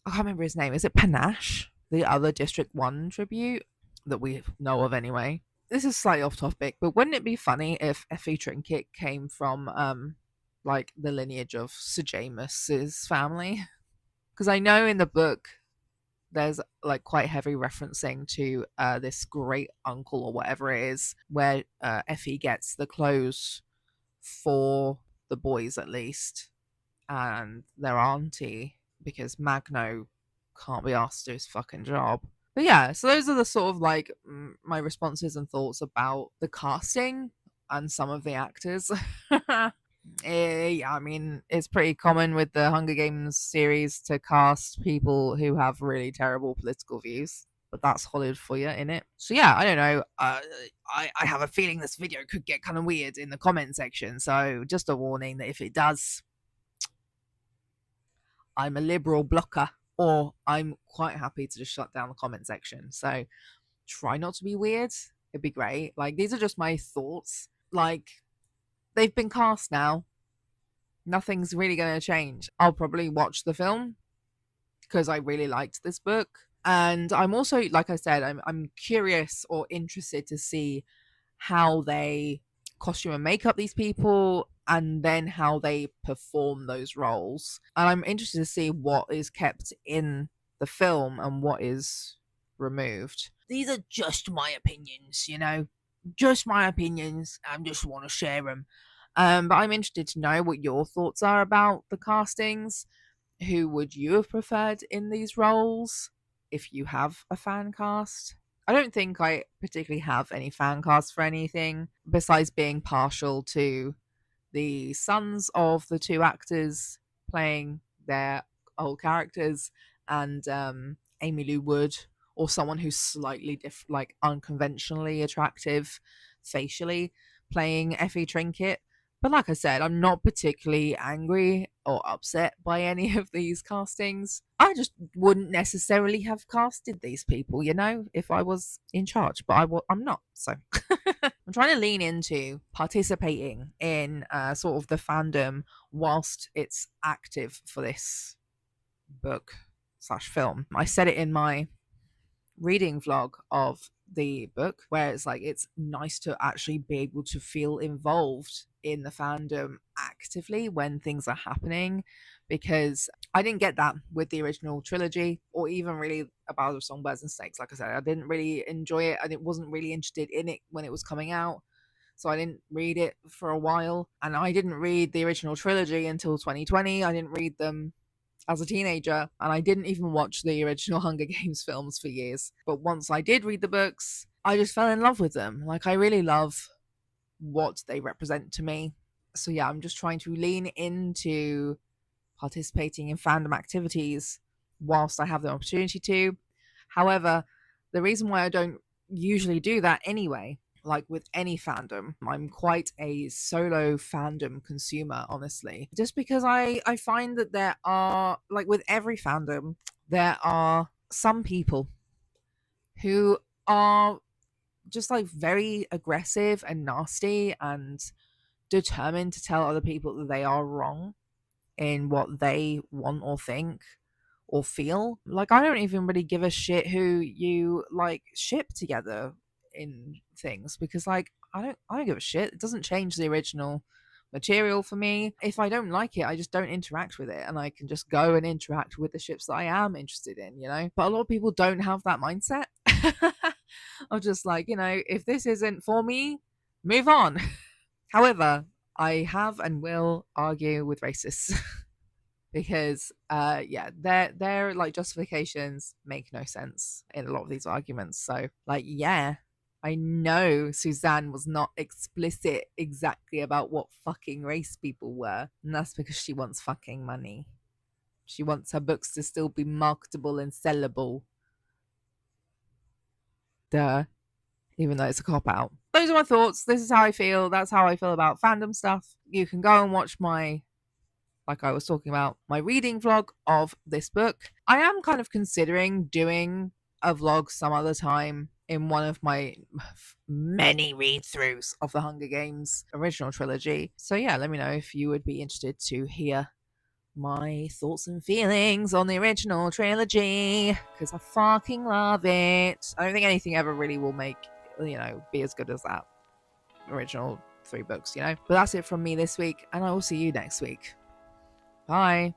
I can't remember his name. Is it Panache? The other District 1 tribute that we know of anyway. This is slightly off topic, but wouldn't it be funny if Effie Trinket came from like the lineage of Sir Jamus's family? Because I know in the book there's like quite heavy referencing to this great uncle or whatever it is, where Effie gets the clothes for the boys at least, and their auntie because Magno can't be asked to do his fucking job. But yeah, so those are the sort of like my responses and thoughts about the casting and some of the actors. Yeah, I mean, it's pretty common with the Hunger Games series to cast people who have really terrible political views. But that's Hollywood for you, innit? So yeah, I don't know. I have a feeling this video could get kind of weird in the comment section. So just a warning that if it does, I'm a liberal blocker, or I'm quite happy to just shut down the comment section. So try not to be weird. It'd be great. Like these are just my thoughts. Like they've been cast now. Nothing's really going to change. I'll probably watch the film because I really liked this book. And I'm also, like I said, I'm curious or interested to see how they costume and makeup these people and then how they perform those roles. And I'm interested to see what is kept in the film and what is removed. These are just my opinions, you know, just my opinions. I just want to share them. But I'm interested to know what your thoughts are about the castings. Who would you have preferred in these roles? if you have a fan cast. I don't think I particularly have any fan casts for anything besides being partial to the sons of the two actors playing their old characters, and Amy Lou Wood, or someone who's slightly like unconventionally attractive facially, playing Effie Trinket. But like I said, I'm not particularly angry or upset by any of these castings. I just wouldn't necessarily have casted these people, if I was in charge. But I'm not. So I'm trying to lean into participating in sort of the fandom whilst it's active for this book/film. I said it in my reading vlog of the book, where it's like it's nice to actually be able to feel involved in the fandom actively when things are happening, because I didn't get that with the original trilogy, or even really A Ballad of Songbirds and Snakes. Like I said, I didn't really enjoy it. I wasn't really interested in it when it was coming out, so I didn't read it for a while. And I didn't read the original trilogy until 2020. I didn't read them as a teenager, and I didn't even watch the original Hunger Games films for years. But once I did read the books, I just fell in love with them. Like, I really love what they represent to me. So yeah, I'm just trying to lean into participating in fandom activities whilst I have the opportunity to. However, the reason why I don't usually do that anyway, like with any fandom, I'm quite a solo fandom consumer, honestly. Just because I find that there are, like with every fandom, there are some people who are just like very aggressive and nasty and determined to tell other people that they are wrong in what they want or think or feel. Like, I don't even really give a shit who you like ship together in things, because like I don't give a shit. It doesn't change the original material for me. If I don't like it, I just don't interact with it, and I can just go and interact with the ships that I am interested in. But a lot of people don't have that mindset. Of just like, if this isn't for me, move on. However, I have and will argue with racists. Because yeah, their like justifications make no sense in a lot of these arguments. So like, yeah, I know Suzanne was not explicit exactly about what fucking race people were, and that's because she wants fucking money. She wants her books to still be marketable and sellable. Duh. Even though it's a cop out. Those are my thoughts. This is how I feel. That's how I feel about fandom stuff. You can go and watch my, like I was talking about, my reading vlog of this book. I am kind of considering doing a vlog some other time in one of my many read throughs of the Hunger Games original trilogy. So yeah, let me know if you would be interested to hear my thoughts and feelings on the original trilogy, because I fucking love it. I don't think anything ever really will make, be as good as that original 3 books. But that's it from me this week, and I will see you next week. Bye.